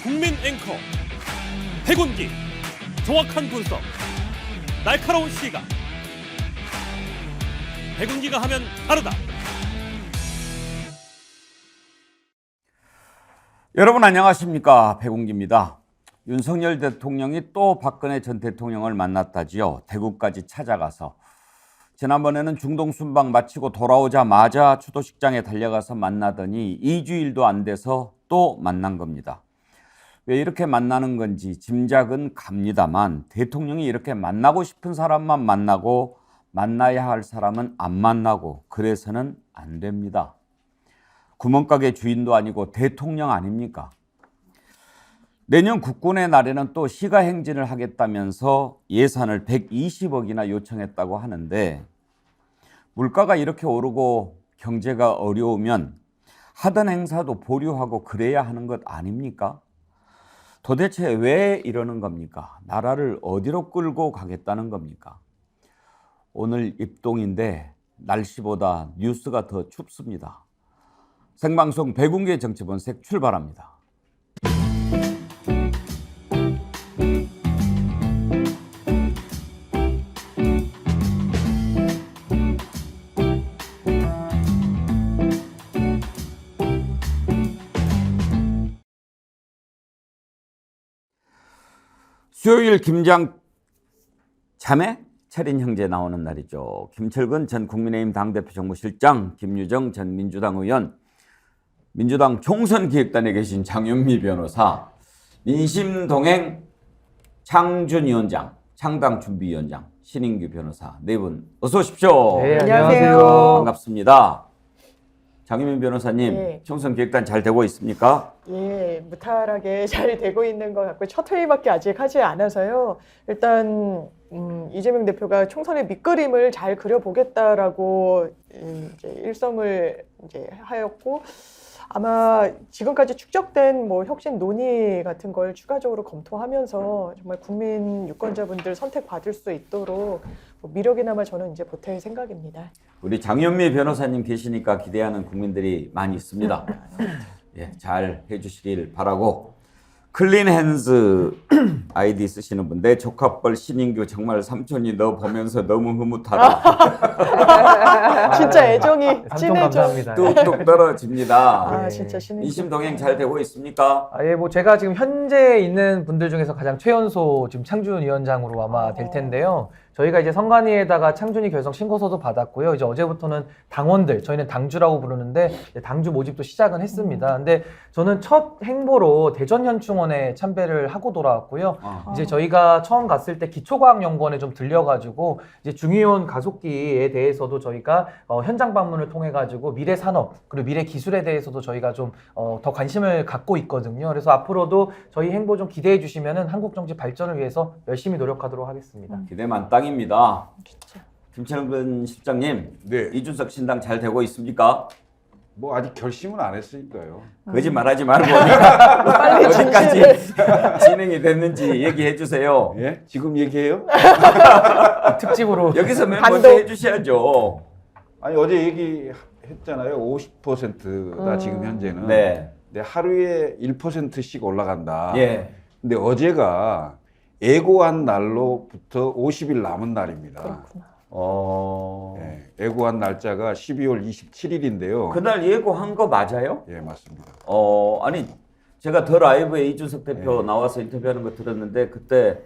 국민 앵커 백운기, 정확한 분석, 날카로운 시각. 백운기가 하면 다르다. 여러분 안녕하십니까, 백운기입니다. 윤석열 대통령이 또 박근혜 전 대통령을 만났다지요. 대구까지 찾아가서 지난번에는 중동 순방 마치고 돌아오자마자 추도식장에 달려가서 만나더니 2주일도 안 돼서 또 만난 겁니다. 왜 이렇게 만나는 건지 짐작은 갑니다만 대통령이 이렇게 만나고 싶은 사람만 만나고 만나야 할 사람은 안 만나고 그래서는 안 됩니다. 구멍가게 주인도 아니고 대통령 아닙니까? 내년 국군의 날에는 또 시가행진을 하겠다면서 예산을 120억이나 요청했다고 하는데 물가가 이렇게 오르고 경제가 어려우면 하던 행사도 보류하고 그래야 하는 것 아닙니까? 도대체 왜 이러는 겁니까? 나라를 어디로 끌고 가겠다는 겁니까? 오늘 입동인데 날씨보다 뉴스가 더 춥습니다. 생방송 백운기의 정치본색 출발합니다. 수요일 김장 자매 철인 형제 나오는 날이죠. 김철근 전 국민의힘 당대표 정무실장, 김유정 전 민주당 의원, 민주당 총선기획단에 계신 장윤미 변호사, 민심동행 창준위원장, 창당준비위원장, 신인규 변호사 네 분 어서 오십시오. 네, 안녕하세요. 반갑습니다. 장윤미 변호사님, 네. 총선기획단 잘 되고 있습니까? 예, 무탈하게 잘 되고 있는 것 같고 첫 회의밖에 아직 하지 않아서요. 일단 이재명 대표가 총선의 밑그림을 잘 그려보겠다라고 이제 일성을 이제 하였고 아마 지금까지 축적된 뭐 혁신 논의 같은 걸 추가적으로 검토하면서 정말 국민 유권자분들 선택받을 수 있도록 뭐 미력이나마 저는 이제 보탤 생각입니다. 우리 장윤미 변호사님 계시니까 기대하는 국민들이 많이 있습니다. 예, 잘 해주시길 바라고. 클린 핸즈 아이디 쓰시는 분, 내 조카뻘 신인규 정말 삼촌이 너 보면서 너무 흐뭇하다. 진짜 애정이 삼촌 찐애정. 감사합니다. 뚝뚝 떨어집니다. 아, 진짜 신인규. 민심동행 잘 되고 있습니까? 예, 뭐 제가 지금 현재 있는 분들 중에서 가장 최연소 지금 창준 위원장으로 아마 될 텐데요. 저희가 이제 선관위에다가 창준이 결성 신고서도 받았고요. 이제 어제부터는 당원들, 저희는 당주라고 부르는데 이제 당주 모집도 시작은 했습니다. 근데 저는 첫 행보로 대전 현충원에 참배를 하고 돌아왔고요. 이제 저희가 처음 갔을 때 기초과학연구원에 좀 들려가지고 이제 중의원 가속기에 대해서도 저희가 현장 방문을 통해 가지고 미래 산업 그리고 미래 기술에 대해서도 저희가 좀 더 관심을 갖고 있거든요. 그래서 앞으로도 저희 행보 좀 기대해 주시면은 한국 정치 발전을 위해서 열심히 노력하도록 하겠습니다. 기대 만땅입니다. 진짜. 김철근 실장님, 네. 이준석 신당 잘 되고 있습니까? 뭐 아직 결심은 안 했으니까요. 거짓말하지 말고 빨리 어디까지 진실을. 진행이 됐는지 얘기해 주세요. 예? 지금 얘기해요? 특집으로 여기서 맨 단독. 먼저 해주셔야죠. 아니 어제 얘기했잖아요. 50%다 지금 현재는. 네. 근데 하루에 1%씩 올라간다. 예. 근데 어제가 예고한 날로부터 50일 남은 날입니다. 그렇구나. 예, 예고한 날짜가 12월 27일인데요. 그날 예고한 거 맞아요? 예, 맞습니다. 아니 제가 더 라이브에 이준석 대표 나와서 인터뷰하는 거 들었는데 그때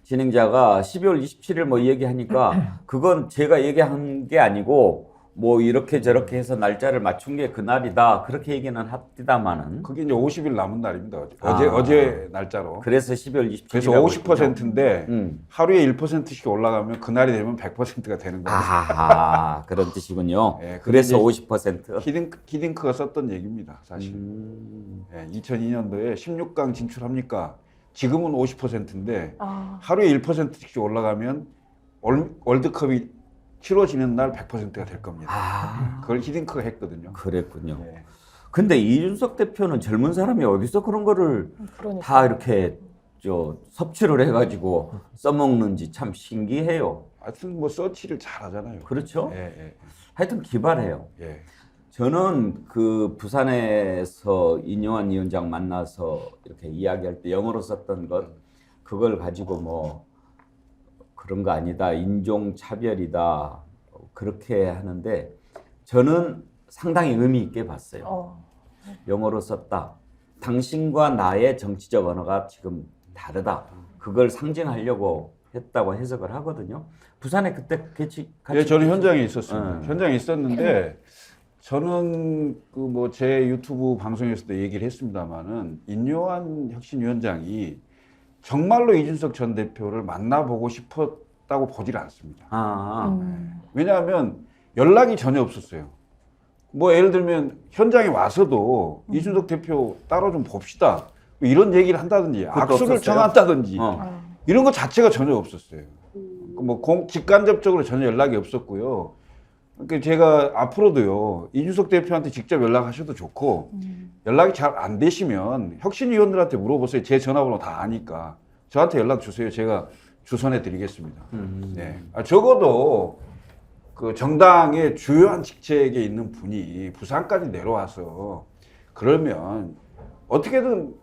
진행자가 12월 27일 뭐 얘기하니까 그건 제가 얘기한 게 아니고 뭐 이렇게 저렇게 해서 날짜를 맞춘 게 그날이다 그렇게 얘기는 합디다마는 그게 이제 50일 남은 날입니다. 아. 어제 날짜로. 그래서 12월 27일 그래서 50%인데 하루에 1%씩 올라가면 그날이 되면 100%가 되는 거예요. 아하 그런 뜻이군요. 예, 그래서 이제 50%. 히딩크가 썼던 얘기입니다, 사실. 예, 2002년도에 16강 진출합니까? 지금은 50%인데 하루에 1%씩 올라가면 월드컵이 치러지는 날 100%가 될 겁니다. 그걸 히딩크가 했거든요. 그랬군요. 예. 근데 이준석 대표는 젊은 사람이 어디서 그런 거를 그러니까. 다 이렇게 섭취를 해가지고 써먹는지 참 신기해요. 하여튼 뭐 서치를 잘 하잖아요. 그렇죠? 예, 예, 하여튼 기발해요. 예. 저는 그 부산에서 인요한 위원장 만나서 이렇게 이야기할 때 영어로 썼던 것 그걸 가지고 뭐 그런 거 아니다 인종 차별이다 그렇게 하는데 저는 상당히 의미 있게 봤어요. 영어로 썼다. 당신과 나의 정치적 언어가 지금 다르다. 그걸 상징하려고 했다고 해석을 하거든요. 부산에 그때 같이 예, 저는 현장에 있었습니다. 현장에 있었는데 저는 그 뭐 제 유튜브 방송에서도 얘기를 했습니다만은 인요한 혁신위원장이 정말로 이준석 전 대표를 만나보고 싶었다고 보질 않습니다. 왜냐하면 연락이 전혀 없었어요. 뭐 예를 들면 현장에 와서도 이준석 대표 따로 좀 봅시다 이런 얘기를 한다든지 악수를 없었어요? 청한다든지 이런 것 자체가 전혀 없었어요. 뭐 직간접적으로 전혀 연락이 없었고요. 그러니까 제가 앞으로도요 이준석 대표한테 직접 연락하셔도 좋고 연락이 잘 안 되시면 혁신위원들한테 물어보세요. 제 전화번호 다 아니까 저한테 연락 주세요. 제가 주선해 드리겠습니다. 네. 적어도 그 정당의 주요한 직책에 있는 분이 부산까지 내려와서 그러면 어떻게든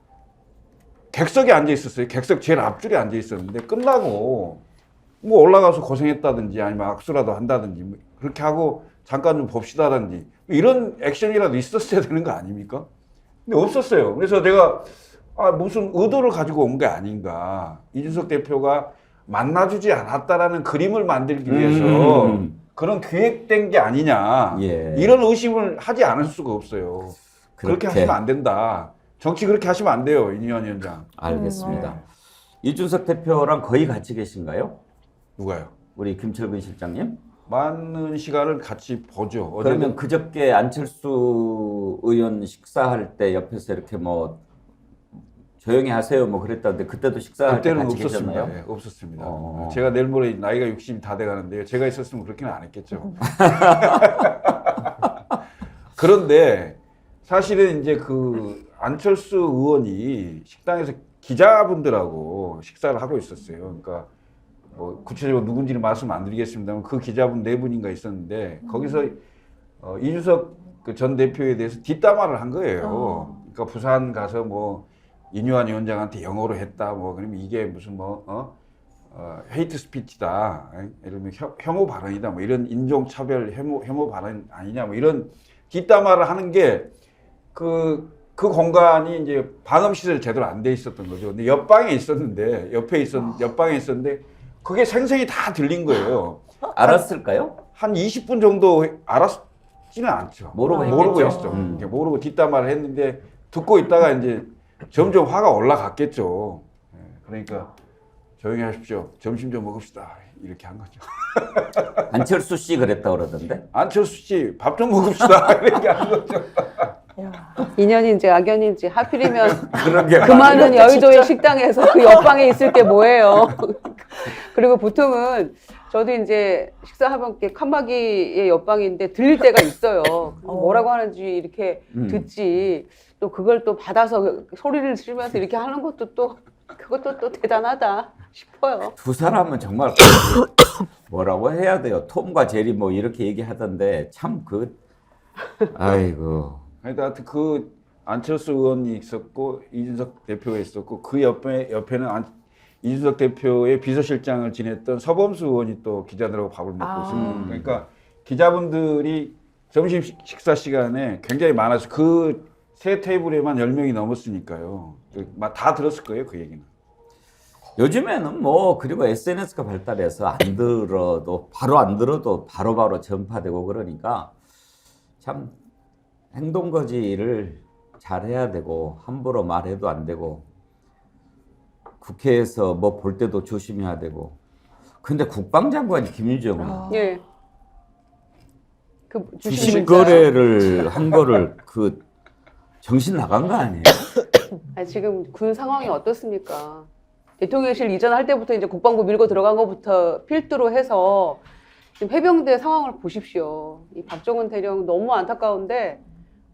객석에 앉아 있었어요. 객석 제일 앞줄에 앉아 있었는데 끝나고 뭐 올라가서 고생했다든지 아니면 악수라도 한다든지 뭐 그렇게 하고 잠깐 좀 봅시다라든지 이런 액션이라도 있었어야 되는 거 아닙니까? 근데 없었어요. 그래서 내가 무슨 의도를 가지고 온 게 아닌가. 이준석 대표가 만나주지 않았다라는 그림을 만들기 위해서 그런 기획된 게 아니냐. 예. 이런 의심을 하지 않을 수가 없어요. 그렇게 하시면 안 된다. 정치 그렇게 하시면 안 돼요. 인요한 위원장. 알겠습니다. 이준석 대표랑 거의 같이 계신가요? 누가요? 우리 김철근 실장님? 많은 시간을 같이 보죠. 그러면 그저께 안철수 의원 식사할 때 옆에서 이렇게 뭐 조용히 하세요 뭐 그랬다는데 그때도 식사할 때 그때는 같이 없었습니다. 계셨나요? 네, 없었습니다. 제가 내일 모레 나이가 60이 다 돼가는데요. 제가 있었으면 그렇게는 안 했겠죠. 그런데 사실은 이제 그 안철수 의원이 식당에서 기자분들하고 식사를 하고 있었어요. 그러니까 뭐 구체적으로 누군지는 말씀 안 드리겠습니다만 그 기자분 4분인가 있었는데 거기서 이준석 그 전 대표에 대해서 뒷담화를 한 거예요. 그러니까 부산 가서 뭐 인요한 위원장한테 영어로 했다. 뭐 그러면 이게 무슨 헤이트 스피치다. 이러면 혐오 발언이다. 뭐 이런 인종 차별 혐오 발언 아니냐. 뭐 이런 뒷담화를 하는 게 그 공간이 이제 방음 시설이 제대로 안 돼 있었던 거죠. 근데 옆방에 있었는데 옆방에 있었는데 그게 생생히 다 들린 거예요. 알았을까요? 한 20분 정도 알았지는 않죠. 모르고 했죠. 모르고 뒷담화를 했는데 듣고 있다가 이제 점점 화가 올라갔겠죠. 그러니까 조용히 하십시오. 점심 좀 먹읍시다. 이렇게 한 거죠. 안철수 씨 그랬다 그러던데? 안철수 씨 밥 좀 먹읍시다. 이렇게 한 거죠. 인연인지 악연인지 하필이면 그러게 그 많은 여의도의 식당에서 그 옆방에 있을 게 뭐예요. 그리고 보통은 저도 이제 식사하면 칸막이의 옆방인데 들릴 때가 있어요. 뭐라고 하는지 이렇게 듣지. 또 그걸 또 받아서 소리를 지르면서 이렇게 하는 것도 그것도 또 대단하다 싶어요. 두 사람은 정말 뭐라고 해야 돼요? 톰과 제리 뭐 이렇게 얘기하던데 참 아이고. 하여튼 그 안철수 의원이 있었고 이준석 대표가 있었고 그 옆에는 이준석 대표의 비서실장을 지냈던 서범수 의원이 또 기자들하고 밥을 먹고 있습니다. 그러니까 기자분들이 점심 식사 시간에 굉장히 많아서 그 세 테이블에만 10명이 넘었으니까요. 다 들었을 거예요, 그 얘기는. 요즘에는 뭐 그리고 SNS가 발달해서 안 들어도 바로바로 전파되고 그러니까 참 행동거지를 잘해야 되고 함부로 말해도 안 되고 국회에서 뭐 볼 때도 조심해야 되고. 근데 국방장관이 김유정은 예. 그 주식 거래를 한 거를 정신 나간 거 아니에요? 아니, 지금 군 상황이 어떻습니까? 대통령실 이전할 때부터 이제 국방부 밀고 들어간 것부터 필두로 해서 지금 해병대 상황을 보십시오. 이 박정훈 대령 너무 안타까운데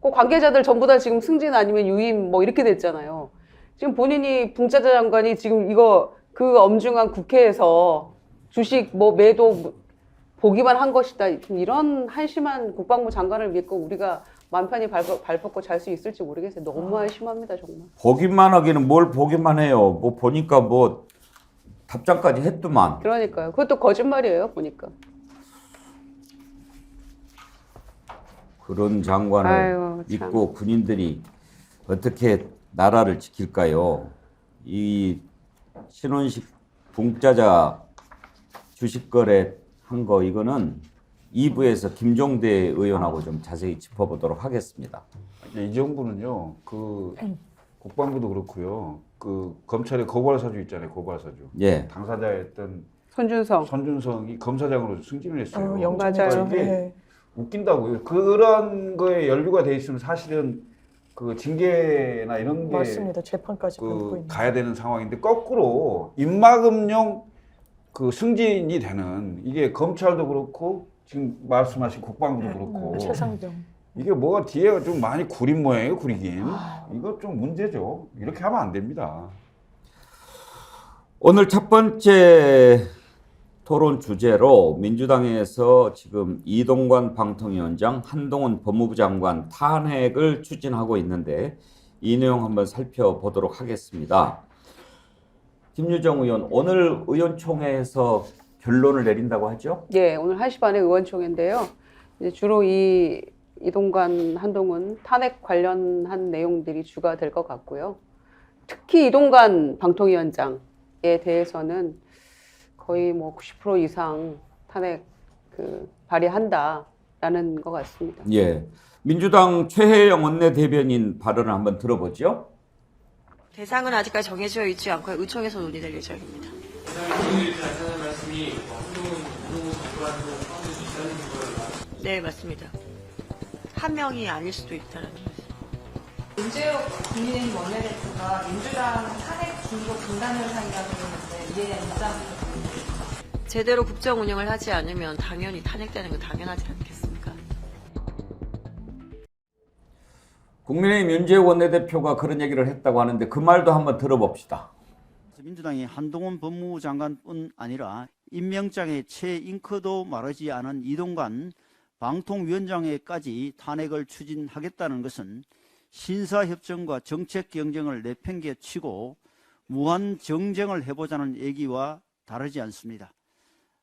그 관계자들 전부 다 지금 승진 아니면 유임 뭐 이렇게 됐잖아요. 지금 본인이 붕짜자 장관이 지금 그 엄중한 국회에서 주식 뭐 매도 보기만 한 것이다. 좀 이런 한심한 국방부 장관을 믿고 우리가 맘 편히 발 뻗고 잘 수 있을지 모르겠어요. 너무 한심합니다, 정말. 보기만 하기는 뭘 보기만 해요. 뭐 보니까 뭐 답장까지 했더만. 그러니까요. 그것도 거짓말이에요, 보니까. 그런 장관을 아유, 참. 믿고 군인들이 어떻게 나라를 지킬까요? 이 신원식 공짜자 주식 거래 한 거 이거는 2부에서 김종대 의원하고 좀 자세히 짚어보도록 하겠습니다. 이 정부는요, 그 국방부도 그렇고요, 그 검찰의 고발사주 있잖아요, 고발사주. 예. 당사자였던 손준성. 손준성이 검사장으로 승진을 했어요. 영장했죠. 맞아요. 이게 네. 웃긴다고요. 그런 거에 연루가 돼 있으면 사실은 그 징계나 이런 게 맞습니다. 재판까지 밟고 그 있는. 가야 되는 상황인데 거꾸로 입막음용 그 승진이 되는 이게 검찰도 그렇고 지금 말씀하신 국방부도 그렇고 최상병. 이게 뭐가 뒤에 좀 많이 구린 모양이에요, 구리긴. 이거 좀 문제죠. 이렇게 하면 안 됩니다. 오늘 첫 번째 토론 주제로 민주당에서 지금 이동관 방통위원장, 한동훈 법무부 장관 탄핵을 추진하고 있는데 이 내용 한번 살펴보도록 하겠습니다. 김유정 의원, 오늘 의원총회에서 결론을 내린다고 하죠? 예, 오늘 1시 반에 의원총회인데요. 이제 주로 이동관, 한동훈 탄핵 관련한 내용들이 주가 될 것 같고요. 특히 이동관 방통위원장에 대해서는 거의 뭐 90% 이상 탄핵 발의한다라는 것 같습니다. 예. 민주당 최혜영 원내대변인 발언을 한번 들어보죠. 대상은 아직까지 정해져 있지 않고 의총에서 논의될 예정입니다. 네, 맞습니다. 한 명이 아닐 수도 있다는 말씀. 문재욱 국민의힘 원내대표가 민주당 탄핵 중도 중단 현상이라고 했는데 이에 대한 입장은 제대로 국정 운영을 하지 않으면 당연히 탄핵되는 건 당연하지 않겠습니까? 국민의힘 윤재욱 원내대표가 그런 얘기를 했다고 하는데 그 말도 한번 들어봅시다. 민주당이 한동훈 법무부 장관뿐 아니라 임명장의 채 잉크도 마르지 않은 이동관 방통위원장에까지 탄핵을 추진하겠다는 것은 신사협정과 정책 경쟁을 내팽개치고 무한 정쟁을 해보자는 얘기와 다르지 않습니다.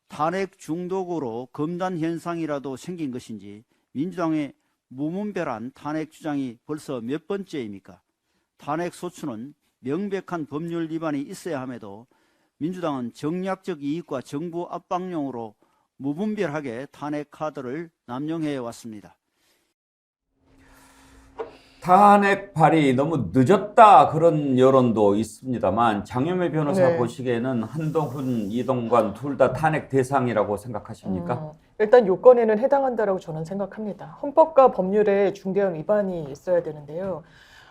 탄핵 중독으로 검단 현상이라도 생긴 것인지 민주당의 무분별한 탄핵 주장이 벌써 몇 번째입니까? 탄핵 소추는 명백한 법률 위반이 있어야 함에도 민주당은 정략적 이익과 정부 압박용으로 무분별하게 탄핵 카드를 남용해 왔습니다. 탄핵 발의 너무 늦었다 그런 여론도 있습니다만 장윤미 변호사 네. 보시기에는 한동훈, 이동관 둘 다 탄핵 대상이라고 생각하십니까? 일단 요건에는 해당한다라고 저는 생각합니다. 헌법과 법률에 중대한 위반이 있어야 되는데요.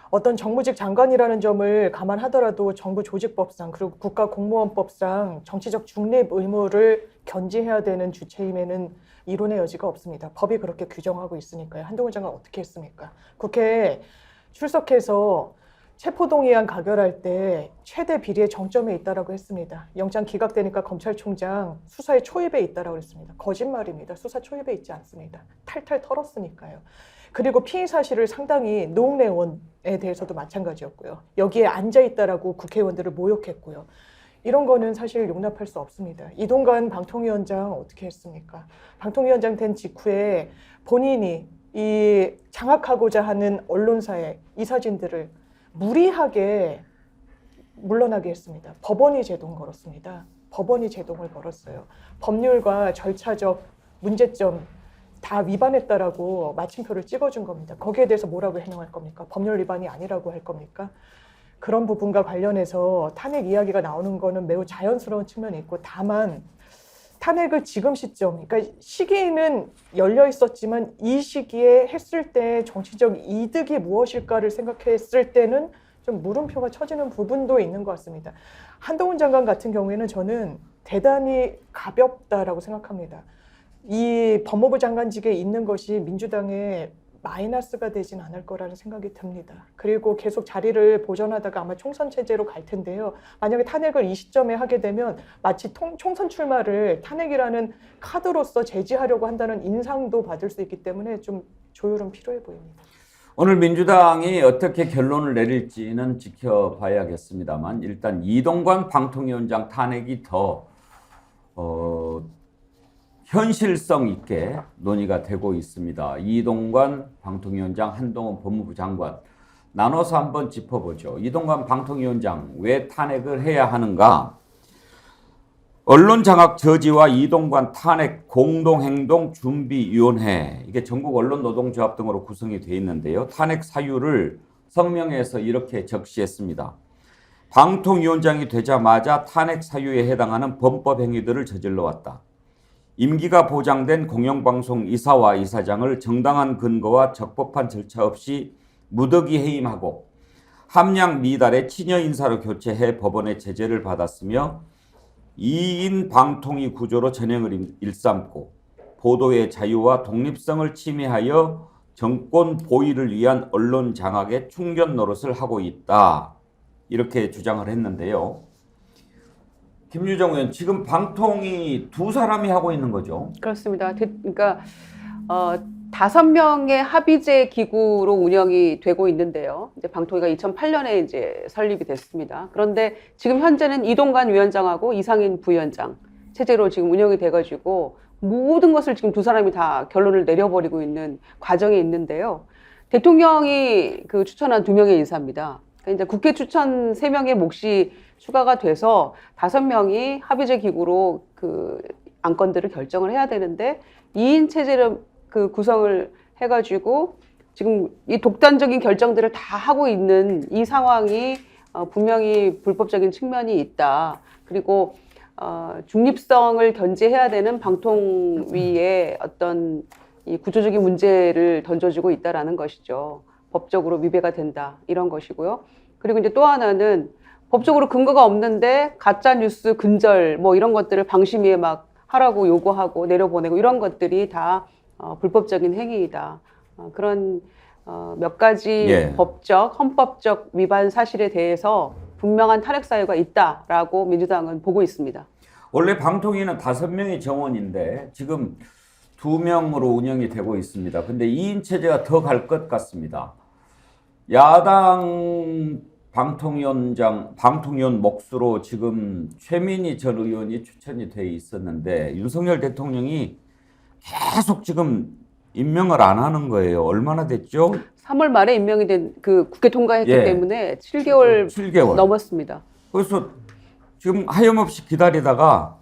어떤 정무직 장관이라는 점을 감안하더라도 정부조직법상 그리고 국가공무원법상 정치적 중립 의무를 견지해야 되는 주체임에는 이론의 여지가 없습니다. 법이 그렇게 규정하고 있으니까요. 한동훈 장관 어떻게 했습니까? 국회에 출석해서 체포동의안 가결할 때 최대 비리의 정점에 있다라고 했습니다. 영장 기각되니까 검찰총장 수사의 초입에 있다라고 했습니다. 거짓말입니다. 수사 초입에 있지 않습니다. 탈탈 털었으니까요. 그리고 피의 사실을 상당히 노웅래 의원에 대해서도 마찬가지였고요. 여기에 앉아있다라고 국회의원들을 모욕했고요. 이런 거는 사실 용납할 수 없습니다. 이동관 방통위원장 어떻게 했습니까? 방통위원장 된 직후에 본인이 이 장악하고자 하는 언론사의 이 사진들을 무리하게 물러나게 했습니다. 법원이 제동 걸었습니다. 법원이 제동을 걸었어요. 법률과 절차적 문제점 다 위반했다라고 마침표를 찍어준 겁니다. 거기에 대해서 뭐라고 해명할 겁니까? 법률 위반이 아니라고 할 겁니까? 그런 부분과 관련해서 탄핵 이야기가 나오는 거는 매우 자연스러운 측면이 있고 다만 탄핵을 지금 시점, 그러니까 시기는 열려 있었지만 이 시기에 했을 때 정치적 이득이 무엇일까를 생각했을 때는 좀 물음표가 쳐지는 부분도 있는 것 같습니다. 한동훈 장관 같은 경우에는 저는 대단히 가볍다라고 생각합니다. 이 법무부 장관직에 있는 것이 민주당의 마이너스가 되진 않을 거라는 생각이 듭니다. 그리고 계속 자리를 보존하다가 아마 총선 체제로 갈 텐데요. 만약에 탄핵을 이 시점에 하게 되면 마치 총선 출마를 탄핵이라는 카드로서 제지하려고 한다는 인상도 받을 수 있기 때문에 좀 조율은 필요해 보입니다. 오늘 민주당이 어떻게 결론을 내릴지는 지켜봐야겠습니다만 일단 이동관 방통위원장 탄핵이 더 현실성 있게 논의가 되고 있습니다. 이동관 방통위원장, 한동훈 법무부 장관 나눠서 한번 짚어보죠. 이동관 방통위원장 왜 탄핵을 해야 하는가? 언론장악 저지와 이동관 탄핵 공동행동준비위원회, 이게 전국 언론노동조합 등으로 구성이 되어 있는데요. 탄핵 사유를 성명에서 이렇게 적시했습니다. 방통위원장이 되자마자 탄핵 사유에 해당하는 범법 행위들을 저질러 왔다. 임기가 보장된 공영방송 이사와 이사장을 정당한 근거와 적법한 절차 없이 무더기 해임하고 함량 미달의 친여 인사로 교체해 법원의 제재를 받았으며 2인 방통위 구조로 전횡을 일삼고 보도의 자유와 독립성을 침해하여 정권 보위를 위한 언론 장악의 충견 노릇을 하고 있다. 이렇게 주장을 했는데요. 김유정 의원, 지금 방통위 두 사람이 하고 있는 거죠? 그렇습니다. 그러니까 5명의 합의제 기구로 운영이 되고 있는데요. 이제 방통위가 2008년에 이제 설립이 됐습니다. 그런데 지금 현재는 이동관 위원장하고 이상인 부위원장 체제로 지금 운영이 돼가지고 모든 것을 지금 두 사람이 다 결론을 내려버리고 있는 과정에 있는데요. 대통령이 그 추천한 2명의 인사입니다. 그러니까 이제 국회 추천 3명의 몫이 추가가 돼서 5명이 합의제 기구로 그 안건들을 결정을 해야 되는데 2인 체제를 그 구성을 해가지고 지금 이 독단적인 결정들을 다 하고 있는 이 상황이 분명히 불법적인 측면이 있다. 그리고 중립성을 견제해야 되는 방통위의 어떤 이 구조적인 문제를 던져주고 있다라는 것이죠. 법적으로 위배가 된다 이런 것이고요. 그리고 이제 또 하나는 법적으로 근거가 없는데 가짜 뉴스 근절 뭐 이런 것들을 방심위에 막 하라고 요구하고 내려보내고 이런 것들이 다 불법적인 행위이다. 그런 몇 가지 법적, 헌법적 위반 사실에 대해서 분명한 탄핵 사유가 있다라고 민주당은 보고 있습니다. 원래 방통위는 5명의 정원인데 지금 2명으로 운영이 되고 있습니다. 근데 2인 체제가 더 갈 것 같습니다. 야당 방통위원 몫으로 지금 최민희 전 의원이 추천이 돼 있었는데 윤석열 대통령이 계속 지금 임명을 안 하는 거예요. 얼마나 됐죠? 3월 말에 임명이 된 그 국회 통과했기 때문에 7개월 넘었습니다. 그래서 지금 하염없이 기다리다가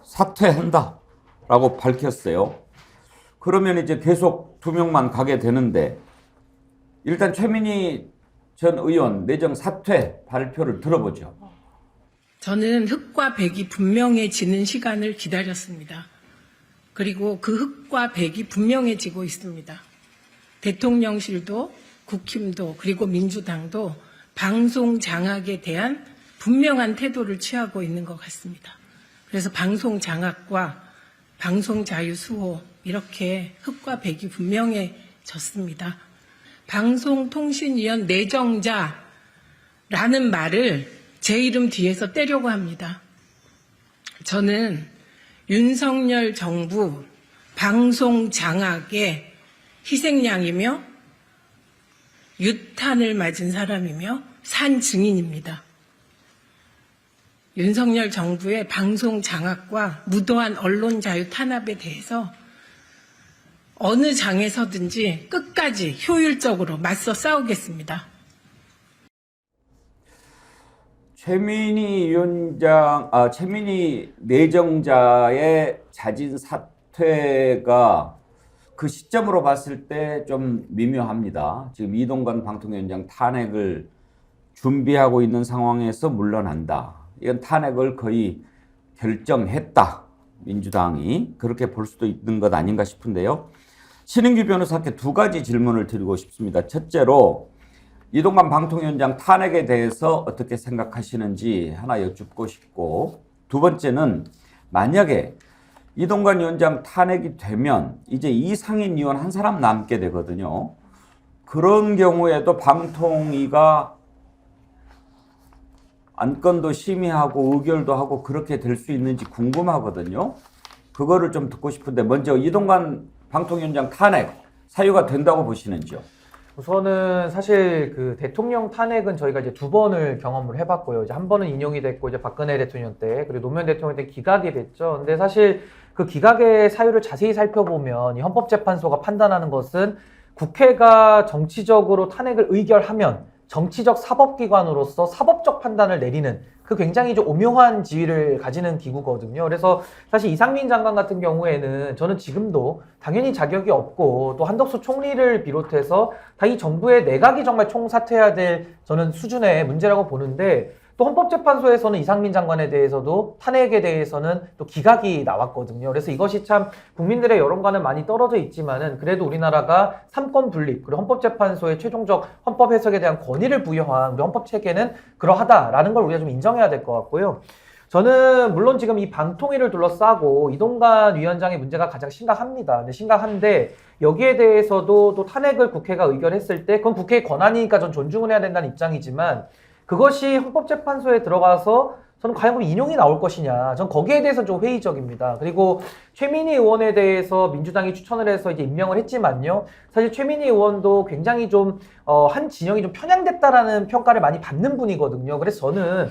사퇴한다라고 밝혔어요. 그러면 이제 계속 2명만 가게 되는데 일단 최민희 전 의원 내정 사퇴 발표를 들어보죠. 저는 흑과 백이 분명해지는 시간을 기다렸습니다. 그리고 그 흑과 백이 분명해지고 있습니다. 대통령실도 국힘도 그리고 민주당도 방송 장악에 대한 분명한 태도를 취하고 있는 것 같습니다. 그래서 방송 장악과 방송 자유 수호 이렇게 흑과 백이 분명해졌습니다. 방송통신위원 내정자라는 말을 제 이름 뒤에서 떼려고 합니다. 저는 윤석열 정부 방송 장악의 희생양이며 유탄을 맞은 사람이며 산 증인입니다. 윤석열 정부의 방송 장악과 무도한 언론 자유 탄압에 대해서 어느 장에서든지 끝까지 효율적으로 맞서 싸우겠습니다. 최민희 내정자의 자진 사퇴가 그 시점으로 봤을 때 좀 미묘합니다. 지금 이동관 방통위원장 탄핵을 준비하고 있는 상황에서 물러난다. 이건 탄핵을 거의 결정했다. 민주당이 그렇게 볼 수도 있는 것 아닌가 싶은데요. 신인규 변호사께 2가지 질문을 드리고 싶습니다. 첫째로 이동관 방통위원장 탄핵에 대해서 어떻게 생각하시는지 하나 여쭙고 싶고, 두 번째는 만약에 이동관 위원장 탄핵이 되면 이제 이상인 위원 한 사람 남게 되거든요. 그런 경우에도 방통위가 안건도 심의하고 의결도 하고 그렇게 될 수 있는지 궁금하거든요. 그거를 좀 듣고 싶은데 먼저 이동관 방통위원장 탄핵 사유가 된다고 보시는지요? 우선은 사실 그 대통령 탄핵은 저희가 이제 2번을 경험을 해봤고요. 이제 한 번은 인용이 됐고 이제 박근혜 대통령 때 그리고 노무현 대통령 때 기각이 됐죠. 근데 사실 그 기각의 사유를 자세히 살펴보면 이 헌법재판소가 판단하는 것은 국회가 정치적으로 탄핵을 의결하면 정치적 사법기관으로서 사법적 판단을 내리는 그 굉장히 좀 오묘한 지위를 가지는 기구거든요. 그래서 사실 이상민 장관 같은 경우에는 저는 지금도 당연히 자격이 없고 또 한덕수 총리를 비롯해서 다 이 정부의 내각이 정말 총사퇴해야 될 저는 수준의 문제라고 보는데 또 헌법재판소에서는 이상민 장관에 대해서도 탄핵에 대해서는 또 기각이 나왔거든요. 그래서 이것이 참 국민들의 여론과는 많이 떨어져 있지만은 그래도 우리나라가 삼권 분립 그리고 헌법재판소의 최종적 헌법 해석에 대한 권위를 부여한 우리 헌법 체계는 그러하다라는 걸 우리가 좀 인정해야 될 것 같고요. 저는 물론 지금 이 방통위를 둘러싸고 이동관 위원장의 문제가 가장 심각합니다. 근데 심각한데 여기에 대해서도 또 탄핵을 국회가 의결했을 때 그건 국회의 권한이니까 전 존중을 해야 된다는 입장이지만 그것이 헌법재판소에 들어가서 저는 과연 그럼 인용이 나올 것이냐. 전 거기에 대해서 좀 회의적입니다. 그리고 최민희 의원에 대해서 민주당이 추천을 해서 이제 임명을 했지만요. 사실 최민희 의원도 굉장히 좀, 한 진영이 좀 편향됐다라는 평가를 많이 받는 분이거든요. 그래서 저는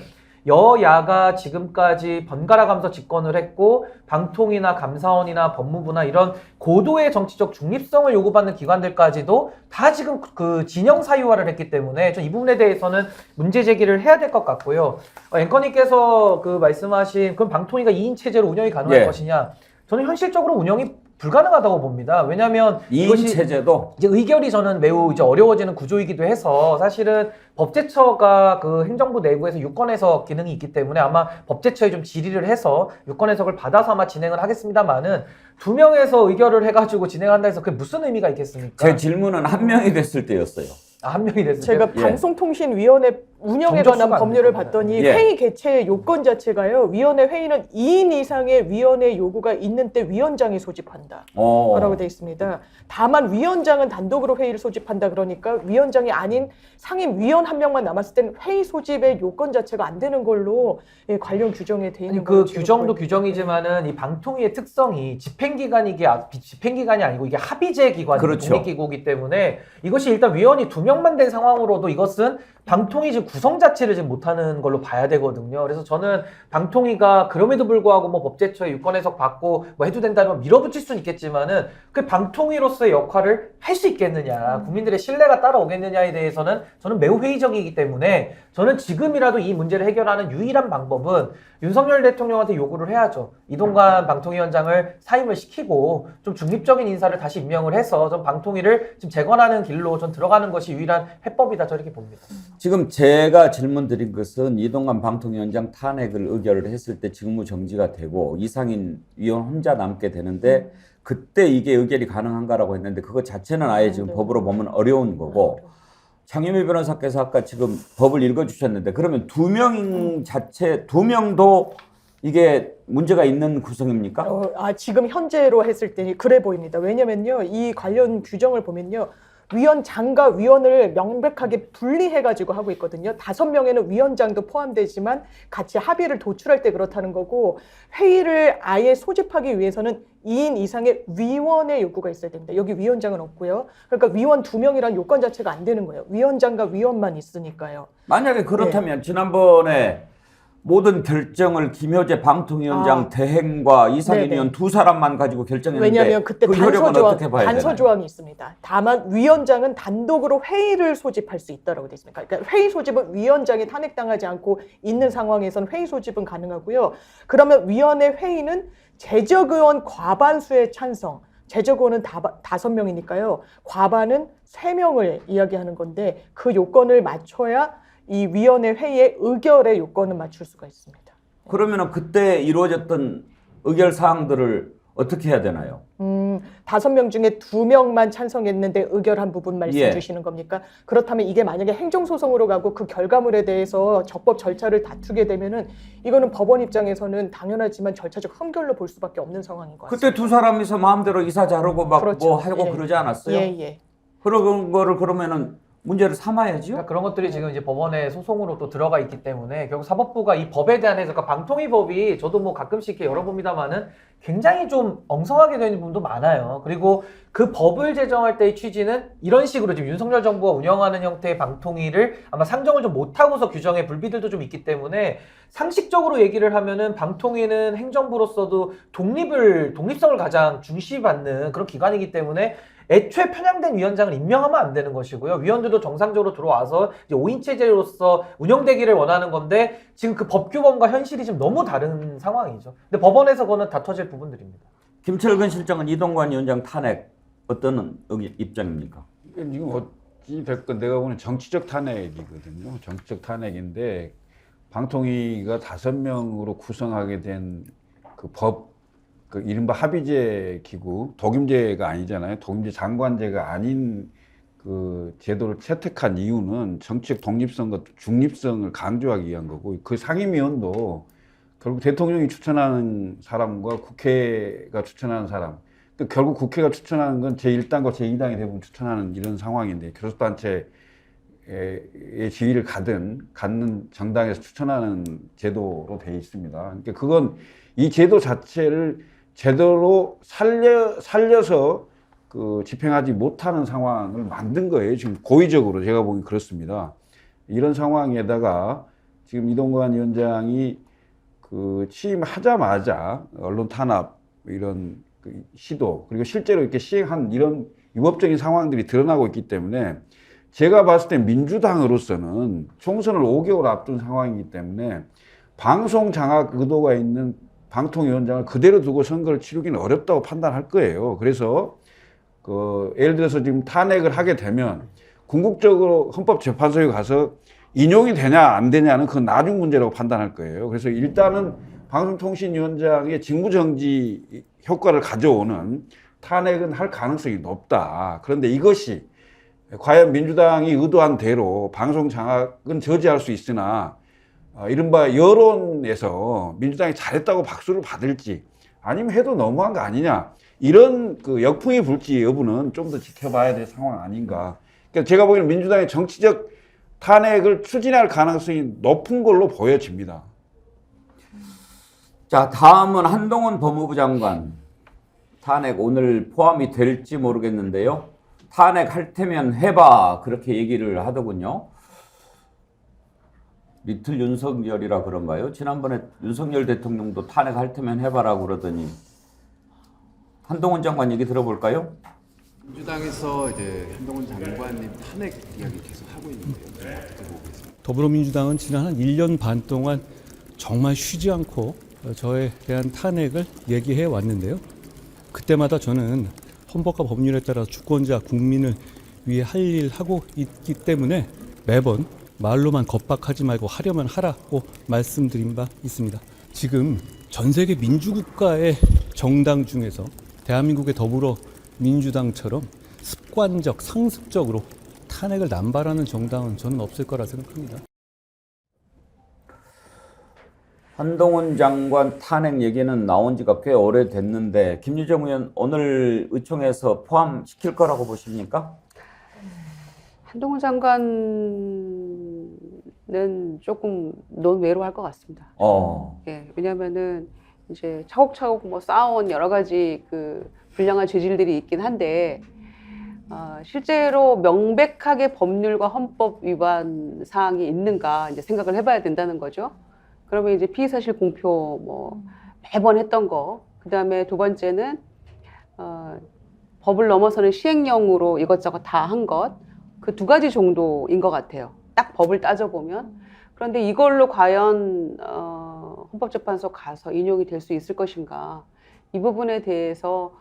여야가 지금까지 번갈아 가면서 집권을 했고 방통위나 감사원이나 법무부나 이런 고도의 정치적 중립성을 요구받는 기관들까지도 다 지금 그 진영 사유화를 했기 때문에 전 이 부분에 대해서는 문제 제기를 해야 될 것 같고요. 앵커님께서 그 말씀하신 그럼 방통위가 2인 체제로 운영이 가능할 것이냐? 저는 현실적으로 운영이 불가능하다고 봅니다. 왜냐하면 2인 체제도 이제 의결이 저는 매우 이제 어려워지는 구조이기도 해서 사실은 법제처가 그 행정부 내부에서 유권 해석 기능이 있기 때문에 아마 법제처에 좀 질의를 해서 유권 해석을 받아서 아마 진행을 하겠습니다만은 2명에서 의결을 해가지고 진행한다 해서 그게 무슨 의미가 있겠습니까? 제 질문은 한 명이 됐을 때였어요. 한 명이 됐을 때? 제가 예. 방송통신위원회 운영에 관한 법률을 봤더니 예. 회의 개최의 요건 자체가요. 위원회 회의는 2인 이상의 위원회 요구가 있는 때 위원장이 소집한다. 라고 되어 있습니다. 다만 위원장은 단독으로 회의를 소집한다 그러니까 위원장이 아닌 상임위원 한 명만 남았을 때는 회의 소집의 요건 자체가 안 되는 걸로 관련 규정에 돼 있는 그 규정도 규정이지만은 이 방통위의 특성이 집행기관이 아니고 이게 합의제 기관이고 그렇죠. 독립기구이기 때문에 이것이 일단 위원이 2명만 된 상황으로도 이것은 방통위 지금 구성 자체를 지금 못하는 걸로 봐야 되거든요. 그래서 저는 방통위가 그럼에도 불구하고 뭐 법제처에 유권 해석 받고 뭐 해도 된다면 밀어붙일 수는 있겠지만은 그 방통위로서의 역할을 할 수 있겠느냐, 국민들의 신뢰가 따라오겠느냐에 대해서는 저는 매우 회의적이기 때문에 저는 지금이라도 이 문제를 해결하는 유일한 방법은 윤석열 대통령한테 요구를 해야죠. 이동관 방통위원장을 사임을 시키고 좀 중립적인 인사를 다시 임명을 해서 좀 방통위를 좀 재건하는 길로 좀 들어가는 것이 유일한 해법이다 저렇게 봅니다. 지금 제가 질문 드린 것은 이동관 방통위원장 탄핵을 의결을 했을 때 직무 정지가 되고 이상인 위원 혼자 남게 되는데 그때 이게 의결이 가능한가라고 했는데 그거 자체는 아예 지금 법으로 보면 어려운 거고 장유미 변호사께서 아까 지금 법을 읽어주셨는데 그러면 2명도 이게 문제가 있는 구성입니까? 지금 현재로 했을 때 그래 보입니다. 왜냐면요, 이 관련 규정을 보면요, 위원장과 위원을 명백하게 분리해가지고 하고 있거든요. 5명에는 위원장도 포함되지만 같이 합의를 도출할 때 그렇다는 거고 회의를 아예 소집하기 위해서는 2인 이상의 위원의 요구가 있어야 됩니다. 여기 위원장은 없고요. 그러니까 위원 2명이란 요건 자체가 안 되는 거예요. 위원장과 위원만 있으니까요. 만약에 그렇다면 지난번에 모든 결정을 김효재 방통위원장 대행과 이상인 의원 두 사람만 가지고 결정했는데 왜냐하면 그때 그 효력은 어떻게 봐야 되나요? 단서 조항이 있습니다. 다만 위원장은 단독으로 회의를 소집할 수 있다고 되어 있습니다. 그러니까 회의 소집은 위원장이 탄핵당하지 않고 있는 상황에서는 회의 소집은 가능하고요. 그러면 위원회 회의는 재적의원 과반수의 찬성, 재적의원은 5명이니까요. 과반은 3명을 이야기하는 건데 그 요건을 맞춰야 이 위원회 회의의 의결의 요건을 맞출 수가 있습니다. 그러면은 그때 이루어졌던 의결 사항들을 어떻게 해야 되나요? 5명 중에 2명만 찬성했는데 의결한 부분 말씀 예. 주시는 겁니까? 그렇다면 이게 만약에 행정소송으로 가고 그 결과물에 대해서 적법 절차를 다투게 되면은 이거는 법원 입장에서는 당연하지만 절차적 흠결로 볼 수밖에 없는 상황인 것 같습니다. 그때 두 사람이서 마음대로 이사 자르고 막 그렇죠. 뭐 하고 예. 그러지 않았어요? 예. 그런 거를 그러면은 문제를 삼아야죠. 그러니까 그런 것들이 지금 이제 법원의 소송으로 또 들어가 있기 때문에 결국 사법부가 이 법에 대한 해석, 그러니까 방통위법이 저도 뭐 가끔씩 이렇게 열어봅니다만은 굉장히 좀 엉성하게 되는 부분도 많아요. 그리고 그 법을 제정할 때의 취지는 이런 식으로 지금 윤석열 정부가 운영하는 형태의 방통위를 아마 상정을 좀 못하고서 규정의 불비들도 좀 있기 때문에 상식적으로 얘기를 하면은 방통위는 행정부로서도 독립성을 가장 중시받는 그런 기관이기 때문에 애초에 편향된 위원장을 임명하면 안 되는 것이고요. 위원들도 정상적으로 들어와서 이제 5인 체제로서 운영되기를 원하는 건데 지금 그 법규범과 현실이 지금 너무 다른 상황이죠. 근데 법원에서 그거는 다퉈질 부분들입니다. 김철근 실장은 이동관 위원장 탄핵 어떤 입장입니까? 이건 어찌 됐건 내가 보는 정치적 탄핵이거든요. 정치적 탄핵인데 방통위가 5명으로 구성하게 된 그 그 이른바 합의제 기구, 독임제가 아니잖아요. 독임제 장관제가 아닌 그 제도를 채택한 이유는 정치적 독립성과 중립성을 강조하기 위한 거고, 그 상임위원도 결국 대통령이 추천하는 사람과 국회가 추천하는 사람, 결국 국회가 추천하는 건 제1당과 제2당이 대부분 추천하는 이런 상황인데, 교섭단체의 지위를 갖는 정당에서 추천하는 제도로 되어 있습니다. 그러니까 그건 이 제도 자체를 제대로 살려서 그 집행하지 못하는 상황을 만든 거예요. 지금 고의적으로 제가 보기 그렇습니다. 이런 상황에다가 지금 이동관 위원장이 그 취임하자마자 언론 탄압 이런 그 시도, 그리고 실제로 이렇게 시행한 이런 위법적인 상황들이 드러나고 있기 때문에 제가 봤을 때 민주당으로서는 총선을 5개월 앞둔 상황이기 때문에 방송 장악 의도가 있는 방통위원장을 그대로 두고 선거를 치르기는 어렵다고 판단할 거예요. 그래서 그 예를 들어서 지금 탄핵을 하게 되면 궁극적으로 헌법재판소에 가서 인용이 되냐 안 되냐는 그건 나중 문제라고 판단할 거예요. 그래서 일단은 방송통신위원장의 직무정지 효과를 가져오는 탄핵은 할 가능성이 높다. 그런데 이것이 과연 민주당이 의도한 대로 방송 장악은 저지할 수 있으나 이른바 여론에서 민주당이 잘했다고 박수를 받을지 아니면 해도 너무한 거 아니냐, 이런 그 역풍이 불지 여부는 좀 더 지켜봐야 될 상황 아닌가. 그러니까 제가 보기에는 민주당의 정치적 탄핵을 추진할 가능성이 높은 걸로 보여집니다. 자, 다음은 한동훈 법무부 장관 탄핵 오늘 포함이 될지 모르겠는데요. 탄핵할 테면 해봐, 그렇게 얘기를 하더군요. 리틀 윤석열이라 그런가요? 지난번에 윤석열 대통령도 탄핵할 테면 해봐라고 그러더니 한동훈 장관 얘기 들어볼까요? 민주당에서 이제 한동훈 장관님 탄핵 이야기 계속 하고 있는데요. 어떻게 보고 계십니까? 더불어민주당은 지난 한 1년 반 동안 정말 쉬지 않고 저에 대한 탄핵을 얘기해 왔는데요. 그때마다 저는 헌법과 법률에 따라 주권자 국민을 위해 할 일 하고 있기 때문에 매번 말로만 겁박하지 말고 하려면 하라고 말씀드린 바 있습니다. 지금 전 세계 민주국가의 정당 중에서 대한민국의 더불어민주당처럼 습관적, 상습적으로 탄핵을 남발하는 정당은 저는 없을 거라 생각합니다. 한동훈 장관 탄핵 얘기는 나온 지가 꽤 오래됐는데 김유정 의원 오늘 의총에서 포함시킬 거라고 보십니까? 한동훈 장관은 조금 논외로 할 것 같습니다. 예, 왜냐면은 이제 차곡차곡 뭐 쌓아온 여러 가지 그 불량한 죄질들이 있긴 한데, 실제로 명백하게 법률과 헌법 위반 사항이 있는가 이제 생각을 해봐야 된다는 거죠. 그러면 이제 피의사실 공표 뭐 매번 했던 거, 그 다음에 두 번째는 법을 넘어서는 시행령으로 이것저것 다 한 것, 그 두 가지 정도인 것 같아요. 딱 법을 따져보면. 그런데 이걸로 과연 헌법재판소 가서 인용이 될 수 있을 것인가, 이 부분에 대해서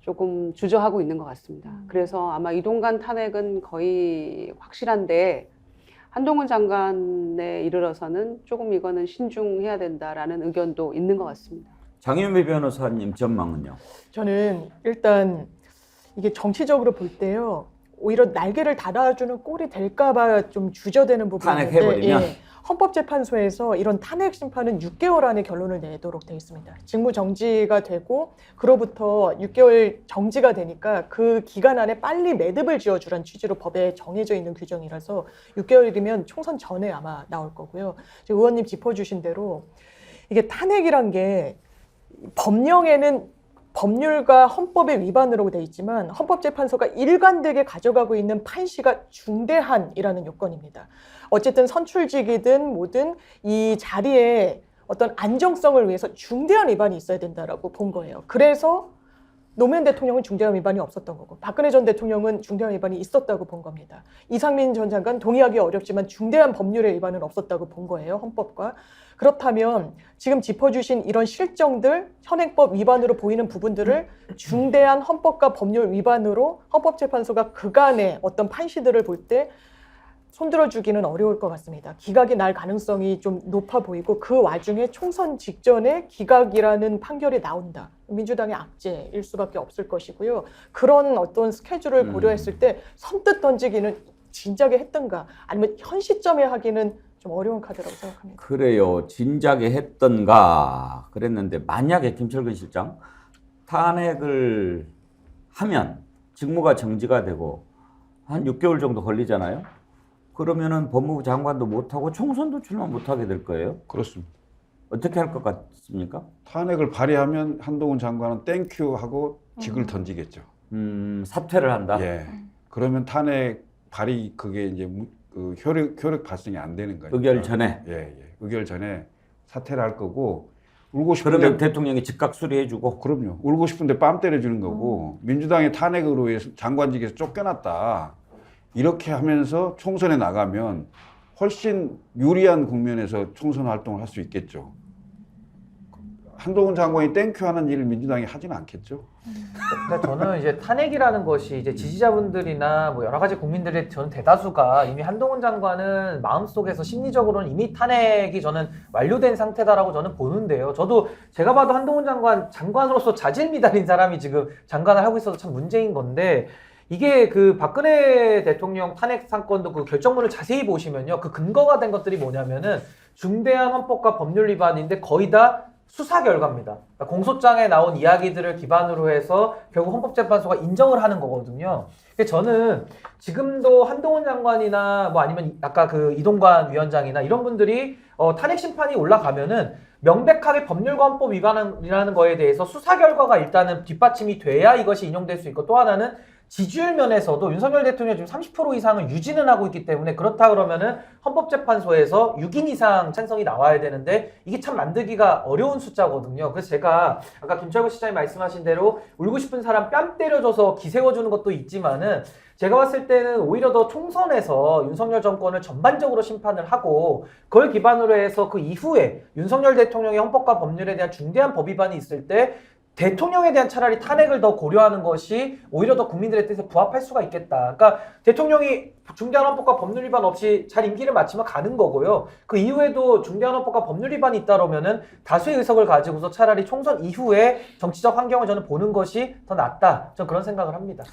조금 주저하고 있는 것 같습니다. 그래서 아마 이동관 탄핵은 거의 확실한데 한동훈 장관에 이르러서는 조금 이거는 신중해야 된다라는 의견도 있는 것 같습니다. 장윤배 변호사님 전망은요? 저는 일단 이게 정치적으로 볼 때요. 오히려 날개를 달아주는 꼴이 될까봐 좀 주저되는 부분이 있는데 탄핵해버리면? 헌법재판소에서 이런 탄핵 심판은 6개월 안에 결론을 내도록 되어 있습니다. 직무 정지가 되고 그로부터 6개월 정지가 되니까 그 기간 안에 빨리 매듭을 지어주라는 취지로 법에 정해져 있는 규정이라서 6개월이면 총선 전에 아마 나올 거고요. 지금 의원님 짚어주신 대로 이게 탄핵이란 게 법령에는 법률과 헌법의 위반으로 돼 있지만 헌법재판소가 일관되게 가져가고 있는 판시가 중대한이라는 요건입니다. 어쨌든 선출직이든 뭐든 이 자리에 어떤 안정성을 위해서 중대한 위반이 있어야 된다라고 본 거예요. 그래서 노무현 대통령은 중대한 위반이 없었던 거고 박근혜 전 대통령은 중대한 위반이 있었다고 본 겁니다. 이상민 전 장관 동의하기 어렵지만 중대한 법률의 위반은 없었다고 본 거예요. 헌법과. 그렇다면 지금 짚어주신 이런 실정들, 현행법 위반으로 보이는 부분들을 중대한 헌법과 법률 위반으로 헌법재판소가 그간의 어떤 판시들을 볼 때 손들어주기는 어려울 것 같습니다. 기각이 날 가능성이 좀 높아 보이고 그 와중에 총선 직전에 기각이라는 판결이 나온다. 민주당의 악재일 수밖에 없을 것이고요. 그런 어떤 스케줄을 고려했을 때 선뜻 던지기는 진작에 했던가 아니면 현 시점에 하기는 좀 어려운 카드라고 생각합니다. 그래요. 진작에 했던가 그랬는데 만약에 김철근 실장 탄핵을 하면 직무가 정지가 되고 한 6개월 정도 걸리잖아요. 그러면은 법무부 장관도 못하고 총선도 출마 못하게 될 거예요. 그렇습니다. 어떻게 할 것 같습니까? 탄핵을 발의하면 한동훈 장관은 땡큐 하고 직을 던지겠죠. 사퇴를 한다. 예. 그러면 탄핵 발의 그게 이제 그 효력 발생이 안 되는 거예요. 의결 전에. 예. 의결 전에 사퇴를 할 거고 울고 싶은데 그러면 대통령이 즉각 수리해주고. 그럼요. 울고 싶은데 뺨 때려주는 거고 민주당의 탄핵으로 해서 장관직에서 쫓겨났다. 이렇게 하면서 총선에 나가면 훨씬 유리한 국면에서 총선 활동을 할 수 있겠죠. 한동훈 장관이 땡큐 하는 일을 민주당이 하지는 않겠죠. 그러니까 저는 이제 탄핵이라는 것이 이제 지지자분들이나 뭐 여러 가지 국민들의 저는 대다수가 이미 한동훈 장관은 마음속에서 심리적으로는 이미 탄핵이 저는 완료된 상태다라고 저는 보는데요. 저도 제가 봐도 한동훈 장관으로서 자질미달인 사람이 지금 장관을 하고 있어서 참 문제인 건데 이게 그 박근혜 대통령 탄핵 사건도 그 결정문을 자세히 보시면요. 그 근거가 된 것들이 뭐냐면은 중대한 헌법과 법률 위반인데 거의 다 수사 결과입니다. 그러니까 공소장에 나온 이야기들을 기반으로 해서 결국 헌법재판소가 인정을 하는 거거든요. 근데 저는 지금도 한동훈 장관이나 뭐 아니면 아까 그 이동관 위원장이나 이런 분들이 탄핵 심판이 올라가면은 명백하게 법률과 헌법 위반이라는 거에 대해서 수사 결과가 일단은 뒷받침이 돼야 이것이 인용될 수 있고 또 하나는 지지율 면에서도 윤석열 대통령이 지금 30% 이상을 유지는 하고 있기 때문에 그렇다 그러면은 헌법재판소에서 6인 이상 찬성이 나와야 되는데 이게 참 만들기가 어려운 숫자거든요. 그래서 제가 아까 김철구 시장이 말씀하신 대로 울고 싶은 사람 뺨 때려줘서 기세워주는 것도 있지만은 제가 봤을 때는 오히려 더 총선에서 윤석열 정권을 전반적으로 심판을 하고 그걸 기반으로 해서 그 이후에 윤석열 대통령의 헌법과 법률에 대한 중대한 법 위반이 있을 때 대통령에 대한 차라리 탄핵을 더 고려하는 것이 오히려 더 국민들의 뜻에 부합할 수가 있겠다. 그러니까 대통령이 중대한 헌법과 법률 위반 없이 잘 임기를 마치면 가는 거고요. 그 이후에도 중대한 헌법과 법률 위반이 있다라면은 다수의 의석을 가지고서 차라리 총선 이후에 정치적 환경을 저는 보는 것이 더 낫다. 저는 그런 생각을 합니다.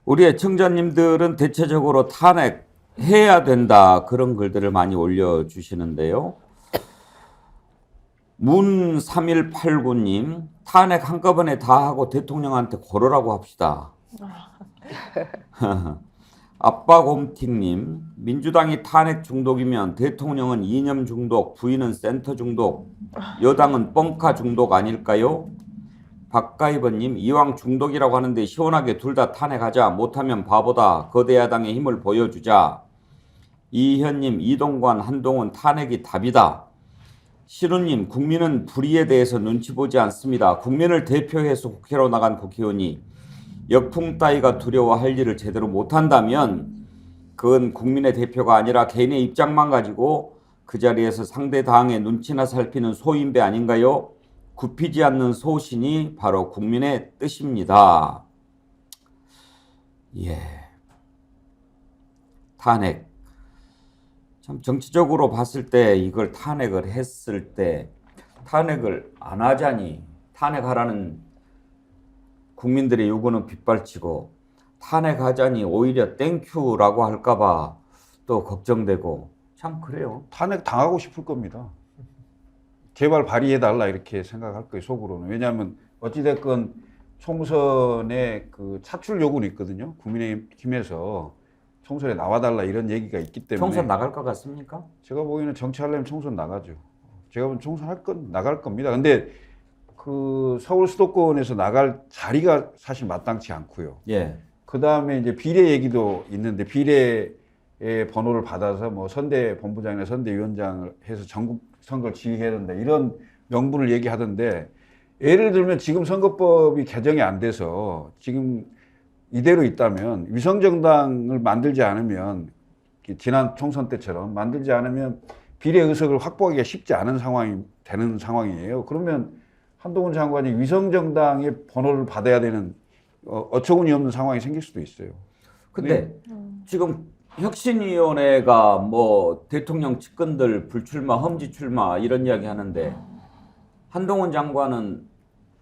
우리 애청자님들은 대체적으로 탄핵해야 된다 그런 글들을 많이 올려주시는데요. 문 3189님 탄핵 한꺼번에 다 하고 대통령한테 고르라고 합시다. 아빠곰틱님 민주당이 탄핵 중독이면 대통령은 이념 중독, 부인은 센터 중독, 여당은 뻥카 중독 아닐까요? 박가이버님 이왕 중독이라고 하는데 시원하게 둘 다 탄핵하자. 못하면 바보다. 거대 야당의 힘을 보여주자. 이현님 이동관 한동훈 탄핵이 답이다. 신우님 국민은 불의에 대해서 눈치 보지 않습니다. 국민을 대표해서 국회로 나간 국회의원이 역풍 따위가 두려워할 일을 제대로 못한다면 그건 국민의 대표가 아니라 개인의 입장만 가지고 그 자리에서 상대 당의 눈치나 살피는 소인배 아닌가요? 굽히지 않는 소신이 바로 국민의 뜻입니다. 예. 탄핵. 참 정치적으로 봤을 때 이걸 탄핵을 했을 때 탄핵을 안 하자니 탄핵하라는 국민들의 요구는 빗발치고 탄핵하자니 오히려 땡큐라고 할까봐 또 걱정되고 참 그래요. 탄핵 당하고 싶을 겁니다. 제발 발의해달라 이렇게 생각할 거예요, 속으로는. 왜냐하면 어찌됐건 총선에 그 차출 요구는 있거든요. 국민의힘에서 총선에 나와달라 이런 얘기가 있기 때문에. 총선 나갈 것 같습니까? 제가 보기에는 정치하려면 총선 나가죠. 제가 보면 총선 나갈 겁니다. 근데 그 서울 수도권에서 나갈 자리가 사실 마땅치 않고요. 예. 그 다음에 이제 비례 얘기도 있는데 비례의 번호를 받아서 뭐 선대 본부장이나 선대위원장을 해서 전국 선거를 지휘해야 된다 이런 명분을 얘기하던데 예를 들면 지금 선거법이 개정이 안 돼서 지금 이대로 있다면 위성정당을 만들지 않으면 지난 총선 때처럼 만들지 않으면 비례 의석을 확보하기가 쉽지 않은 상황이 되는 상황이에요. 그러면 한동훈 장관이 위성정당의 번호를 받아야 되는 어처구니 없는 상황이 생길 수도 있어요. 근데 지금 혁신위원회가 뭐 대통령 측근들 불출마, 험지 출마 이런 이야기 하는데 한동훈 장관은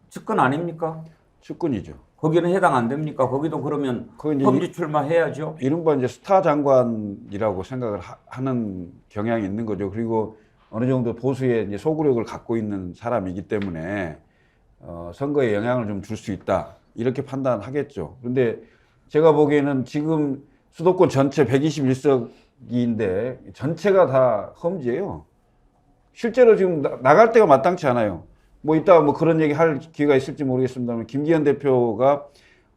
측근 아닙니까? 측근이죠. 거기는 해당 안 됩니까? 거기도 그러면 험지 출마해야죠. 이른바 이제 스타 장관이라고 생각을 하는 경향이 있는 거죠. 그리고 어느 정도 보수의 이제 소구력을 갖고 있는 사람이기 때문에 선거에 영향을 좀 줄 수 있다 이렇게 판단하겠죠. 그런데 제가 보기에는 지금 수도권 전체 121석인데 전체가 다 험지예요. 실제로 지금 나갈 때가 마땅치 않아요. 뭐 이따가 뭐 그런 얘기 할 기회가 있을지 모르겠습니다만 김기현 대표가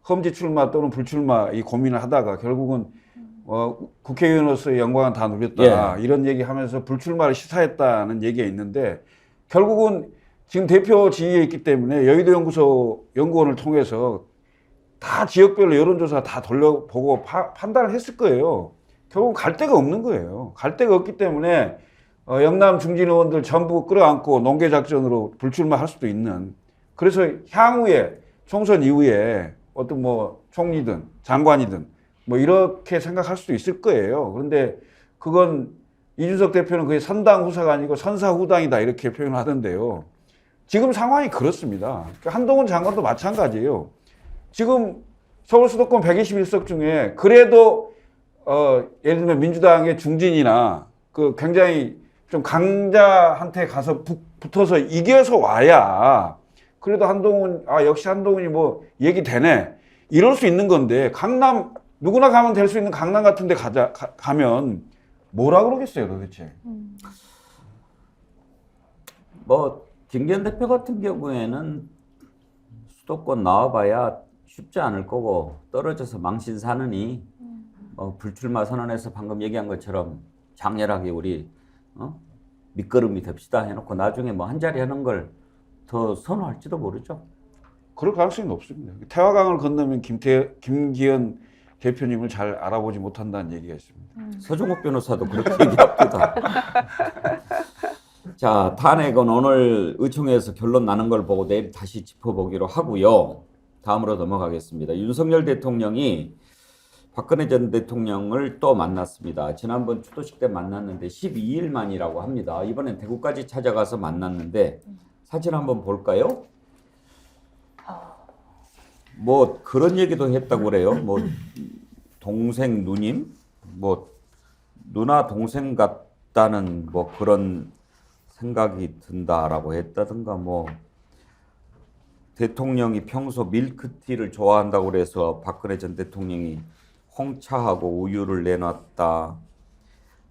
험지 출마 또는 불출마 이 고민을 하다가 결국은 국회의원으로서의 영광은 다 누렸다. 이런 얘기 하면서 불출마를 시사했다는 얘기가 있는데 결국은 지금 대표 지위에 있기 때문에 여의도 연구원을 통해서 다 지역별로 여론조사 다 돌려보고 판단을 했을 거예요. 결국 갈 데가 없는 거예요. 갈 데가 없기 때문에 영남 중진 의원들 전부 끌어안고 농계작전으로 불출마할 수도 있는. 그래서 향후에 총선 이후에 어떤 뭐 총리든 장관이든 뭐 이렇게 생각할 수도 있을 거예요. 그런데 그건 이준석 대표는 그게 선당 후사가 아니고 선사 후당이다 이렇게 표현을 하던데요. 지금 상황이 그렇습니다. 한동훈 장관도 마찬가지예요. 지금 서울 수도권 121석 중에 그래도 예를 들면 민주당의 중진이나 그 굉장히 좀 강자한테 가서 붙어서 이겨서 와야 그래도 한동훈 역시 한동훈이 뭐 얘기 되네 이럴 수 있는 건데 강남 누구나 가면 될 수 있는 강남 같은 데 가면 뭐라 그러겠어요 도대체. 뭐 김기현 대표 같은 경우에는 수도권 나와봐야 쉽지 않을 거고 떨어져서 망신 사느니 불출마 선언해서 방금 얘기한 것처럼 장렬하게 우리 밑거름이 됩시다 해놓고 나중에 뭐 한 자리 하는 걸 더 선호할지도 모르죠. 그럴 가능성이 높습니다. 태화강을 건너면 김기현 대표님을 잘 알아보지 못한다는 얘기가 있습니다. 서종욱 변호사도 그렇게 얘기합니다. 자, 탄핵은 오늘 의총에서 결론 나는 걸 보고 내일 다시 짚어보기로 하고요. 다음으로 넘어가겠습니다. 윤석열 대통령이 박근혜 전 대통령을 또 만났습니다. 지난번 추도식 때 만났는데 12일 만이라고 합니다. 이번엔 대구까지 찾아가서 만났는데 사진 한번 볼까요? 뭐 그런 얘기도 했다고 그래요. 뭐 동생 누님, 뭐 누나 동생 같다는 뭐 그런 생각이 든다라고 했다든가 뭐 대통령이 평소 밀크티를 좋아한다고 그래서 박근혜 전 대통령이 홍차하고 우유를 내놨다.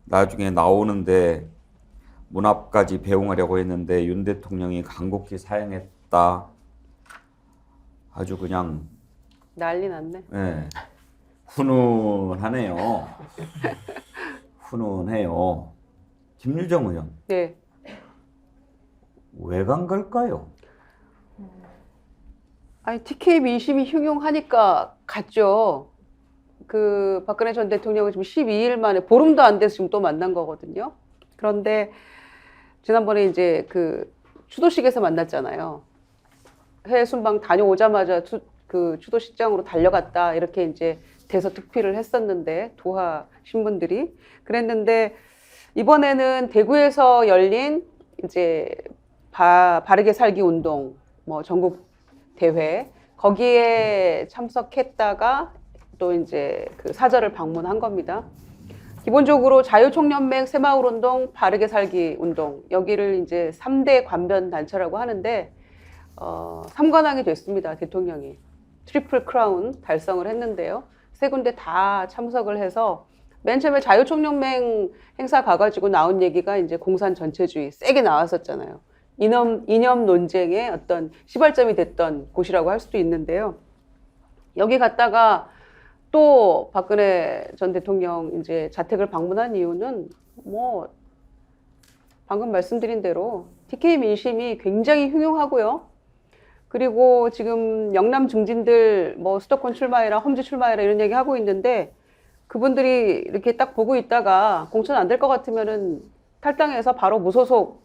나중에 나오는데 문 앞까지 배웅하려고 했는데 윤 대통령이 간곡히 사양했다. 아주 그냥 난리 났네. 네, 훈훈하네요. 훈훈해요. 김유정 의원. 네. 왜 간 걸까요? 아니 TK 민심이 흉흉하니까 갔죠. 그 박근혜 전 대통령은 지금 12일 만에 보름도 안 돼서 지금 또 만난 거거든요. 그런데 지난번에 이제 그 추도식에서 만났잖아요. 해외 순방 다녀오자마자 그 추도식장으로 달려갔다 이렇게 이제 대서특필을 했었는데 도하 신분들이 그랬는데 이번에는 대구에서 열린 이제 바르게 살기 운동 뭐 전국 대회 거기에 참석했다가 또 이제 그 사저를 방문한 겁니다. 기본적으로 자유총연맹 새마을운동, 바르게 살기 운동 여기를 이제 3대 관변 단체라고 하는데 3관왕이 됐습니다. 대통령이 트리플 크라운 달성을 했는데요. 3군데 다 참석을 해서 맨 처음에 자유총연맹 행사 가가지고 나온 얘기가 이제 공산 전체주의 세게 나왔었잖아요. 이념 논쟁의 어떤 시발점이 됐던 곳이라고 할 수도 있는데요. 여기 갔다가 또 박근혜 전 대통령 이제 자택을 방문한 이유는 뭐 방금 말씀드린 대로 TK 민심이 굉장히 흉흉하고요. 그리고 지금 영남 중진들 뭐 수도권 출마해라, 험지 출마해라 이런 얘기 하고 있는데 그분들이 이렇게 딱 보고 있다가 공천 안 될 것 같으면은 탈당해서 바로 무소속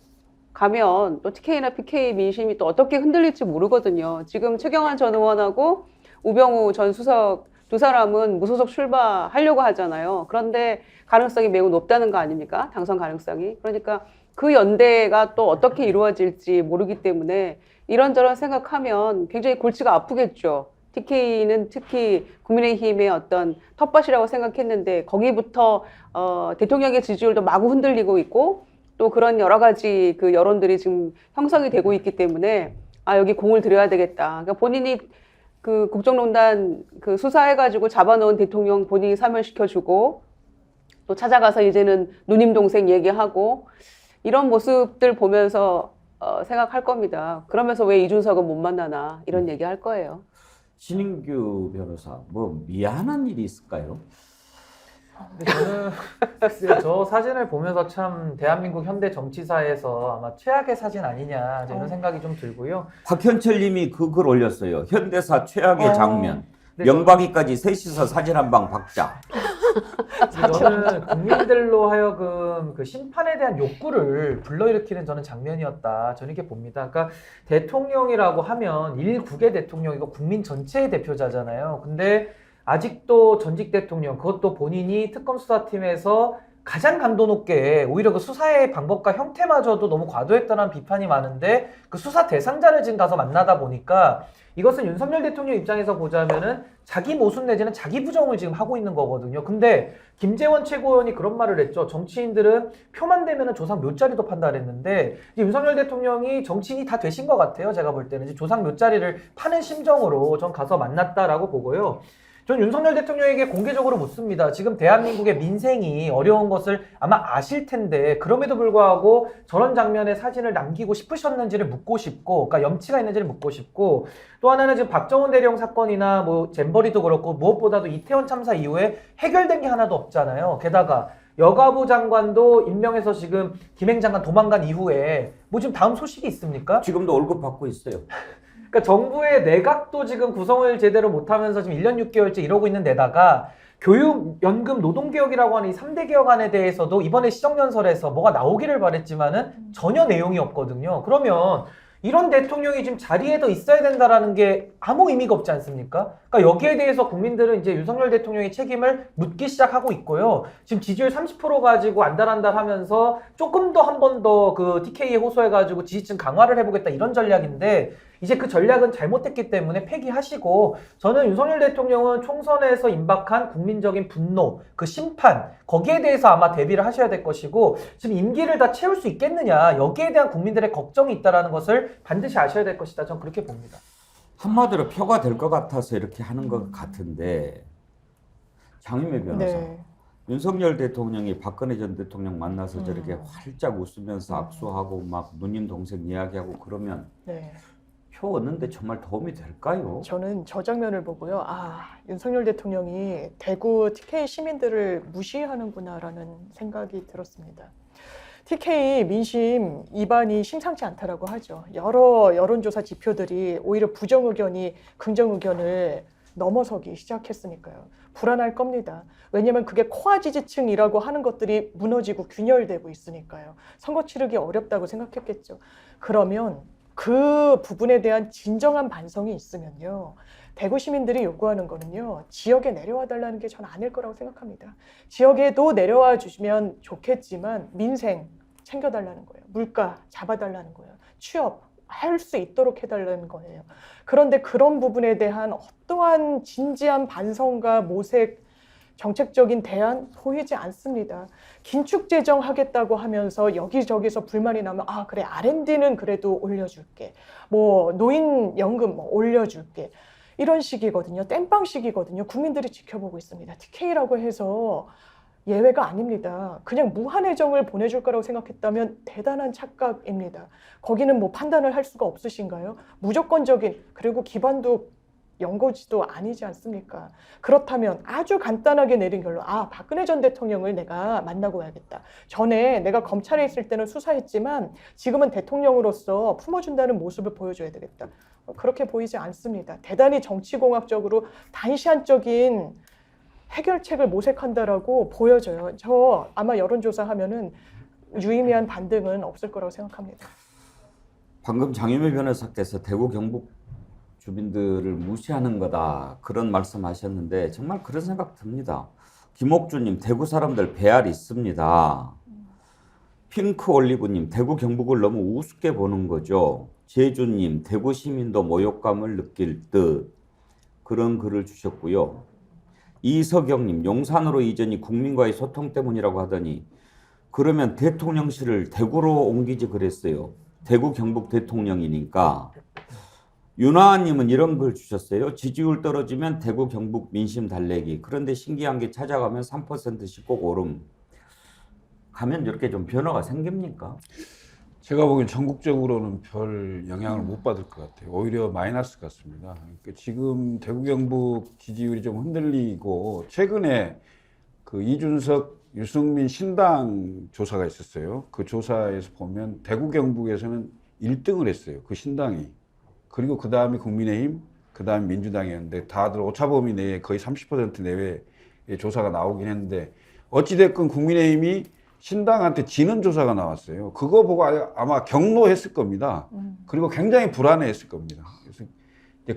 가면 또 TK나 PK 민심이 또 어떻게 흔들릴지 모르거든요. 지금 최경환 전 의원하고 우병우 전 수석 두 사람은 무소속 출마하려고 하잖아요. 그런데 가능성이 매우 높다는 거 아닙니까? 당선 가능성이. 그러니까 그 연대가 또 어떻게 이루어질지 모르기 때문에 이런저런 생각하면 굉장히 골치가 아프겠죠. TK는 특히 국민의힘의 어떤 텃밭이라고 생각했는데 거기부터 대통령의 지지율도 마구 흔들리고 있고 또 그런 여러 가지 그 여론들이 지금 형성이 되고 있기 때문에 아 여기 공을 들여야 되겠다. 그러니까 본인이 그 국정농단 그 수사해가지고 잡아놓은 대통령 본인이 사면시켜주고 또 찾아가서 이제는 누님 동생 얘기하고 이런 모습들 보면서 생각할 겁니다. 그러면서 왜 이준석은 못 만나나 이런 얘기 할 거예요. 신인규 변호사, 뭐 미안한 일이 있을까요? 근데 저는 글쎄요, 저 사진을 보면서 참 대한민국 현대 정치사에서 아마 최악의 사진 아니냐 이런 생각이 좀 들고요. 박현철 님이 그 글 올렸어요. 현대사 최악의 장면. 네, 명박이까지 셋이서 사진 한 방 박자. 저는 국민들로 하여금 그 심판에 대한 욕구를 불러일으키는 저는 장면이었다. 저는 이렇게 봅니다. 그러니까 대통령이라고 하면 일국의 대통령이고 국민 전체의 대표자잖아요. 근데 아직도 전직 대통령, 그것도 본인이 특검 수사팀에서 가장 강도 높게 오히려 그 수사의 방법과 형태마저도 너무 과도했다는 비판이 많은데 그 수사 대상자를 지금 가서 만나다 보니까 이것은 윤석열 대통령 입장에서 보자면은 자기 모순 내지는 자기 부정을 지금 하고 있는 거거든요. 근데 김재원 최고위원이 그런 말을 했죠. 정치인들은 표만 되면은 조상 몇 자리도 판다 그랬는데 윤석열 대통령이 정치인이 다 되신 것 같아요. 제가 볼 때는 조상 몇 자리를 파는 심정으로 전 가서 만났다라고 보고요. 전 윤석열 대통령에게 공개적으로 묻습니다. 지금 대한민국의 민생이 어려운 것을 아마 아실 텐데 그럼에도 불구하고 저런 장면의 사진을 남기고 싶으셨는지를 묻고 싶고, 그러니까 염치가 있는지를 묻고 싶고, 또 하나는 지금 박정훈 대령 사건이나 뭐 잼버리도 그렇고 무엇보다도 이태원 참사 이후에 해결된 게 하나도 없잖아요. 게다가 여가부 장관도 임명해서 지금 김행 장관 도망간 이후에 뭐 지금 다음 소식이 있습니까? 지금도 월급 받고 있어요. 그러니까 정부의 내각도 지금 구성을 제대로 못하면서 지금 1년 6개월째 이러고 있는 데다가 교육, 연금, 노동개혁이라고 하는 이 3대 개혁안에 대해서도 이번에 시정연설에서 뭐가 나오기를 바랬지만은 전혀 내용이 없거든요. 그러면 이런 대통령이 지금 자리에 더 있어야 된다라는 게 아무 의미가 없지 않습니까? 그러니까 여기에 대해서 국민들은 이제 윤석열 대통령의 책임을 묻기 시작하고 있고요. 지금 지지율 30% 가지고 안달안달 하면서 조금 더 한 번 더 그 TK에 호소해가지고 지지층 강화를 해보겠다 이런 전략인데 이제 그 전략은 잘못됐기 때문에 폐기하시고 저는 윤석열 대통령은 총선에서 임박한 국민적인 분노, 그 심판 거기에 대해서 아마 대비를 하셔야 될 것이고 지금 임기를 다 채울 수 있겠느냐 여기에 대한 국민들의 걱정이 있다는 것을 반드시 아셔야 될 것이다. 저는 그렇게 봅니다. 한마디로 표가 될 것 같아서 이렇게 하는 것 같은데 장윤배 변호사. 네. 윤석열 대통령이 박근혜 전 대통령 만나서 저렇게 활짝 웃으면서 악수하고 막 누님 동생 이야기하고 그러면 네. 표 얻는데 정말 도움이 될까요? 저는 저 장면을 보고요. 아, 윤석열 대통령이 대구 TK 시민들을 무시하는구나라는 생각이 들었습니다. TK 민심 이반이 심상치 않다라고 하죠. 여러 여론조사 지표들이 오히려 부정 의견이 긍정 의견을 넘어서기 시작했으니까요. 불안할 겁니다. 왜냐하면 그게 코아 지지층이라고 하는 것들이 무너지고 균열되고 있으니까요. 선거 치르기 어렵다고 생각했겠죠. 그러면 그 부분에 대한 진정한 반성이 있으면요. 대구 시민들이 요구하는 거는요. 지역에 내려와 달라는 게 저는 아닐 거라고 생각합니다. 지역에도 내려와 주시면 좋겠지만 민생 챙겨달라는 거예요. 물가 잡아달라는 거예요. 취업 할 수 있도록 해달라는 거예요. 그런데 그런 부분에 대한 어떠한 진지한 반성과 모색, 정책적인 대안 보이지 않습니다. 긴축 재정 하겠다고 하면서 여기저기서 불만이 나면 아 그래 R&D는 그래도 올려줄게. 뭐 노인연금 뭐 올려줄게. 이런 식이거든요. 땜빵식이거든요. 국민들이 지켜보고 있습니다. TK라고 해서 예외가 아닙니다. 그냥 무한의정을 보내줄 거라고 생각했다면 대단한 착각입니다. 거기는 뭐 판단을 할 수가 없으신가요? 무조건적인 그리고 기반도 연고지도 아니지 않습니까? 그렇다면 아주 간단하게 내린 결론, 아 박근혜 전 대통령을 내가 만나고 와야겠다. 전에 내가 검찰에 있을 때는 수사했지만 지금은 대통령으로서 품어준다는 모습을 보여줘야 되겠다. 그렇게 보이지 않습니다. 대단히 정치공학적으로 단시한적인 해결책을 모색한다라고 보여져요. 저 아마 여론조사하면은 유의미한 반등은 없을 거라고 생각합니다. 방금 장유미 변호사께서 대구 경북 주민들을 무시하는 거다 그런 말씀하셨는데 정말 그런 생각 듭니다. 김옥주님 대구 사람들 배알 있습니다. 핑크 올리브님 대구 경북을 너무 우습게 보는 거죠. 제주님 대구 시민도 모욕감을 느낄 듯 그런 글을 주셨고요. 이석영님 용산으로 이전이 국민과의 소통 때문이라고 하더니 그러면 대통령실을 대구로 옮기지 그랬어요. 대구 경북 대통령이니까. 윤하은님은 이런 글 주셨어요. 지지율 떨어지면 대구 경북 민심 달래기. 그런데 신기한 게 찾아가면 3%씩 꼭 오름. 가면 이렇게 좀 변화가 생깁니까? 제가 보기엔 전국적으로는 별 영향을 못 받을 것 같아요. 오히려 마이너스 같습니다. 그러니까 지금 대구 경북 지지율이 좀 흔들리고 최근에 그 이준석 유승민 신당 조사가 있었어요. 그 조사에서 보면 대구 경북에서는 1등을 했어요. 그 신당이. 그리고 그 다음에 국민의힘, 그 다음에 민주당이었는데 다들 오차범위 내에 거의 30% 내외의 조사가 나오긴 했는데 어찌됐건 국민의힘이 신당한테 지는 조사가 나왔어요. 그거 보고 아마 경로했을 겁니다. 그리고 굉장히 불안해했을 겁니다. 그래서 이제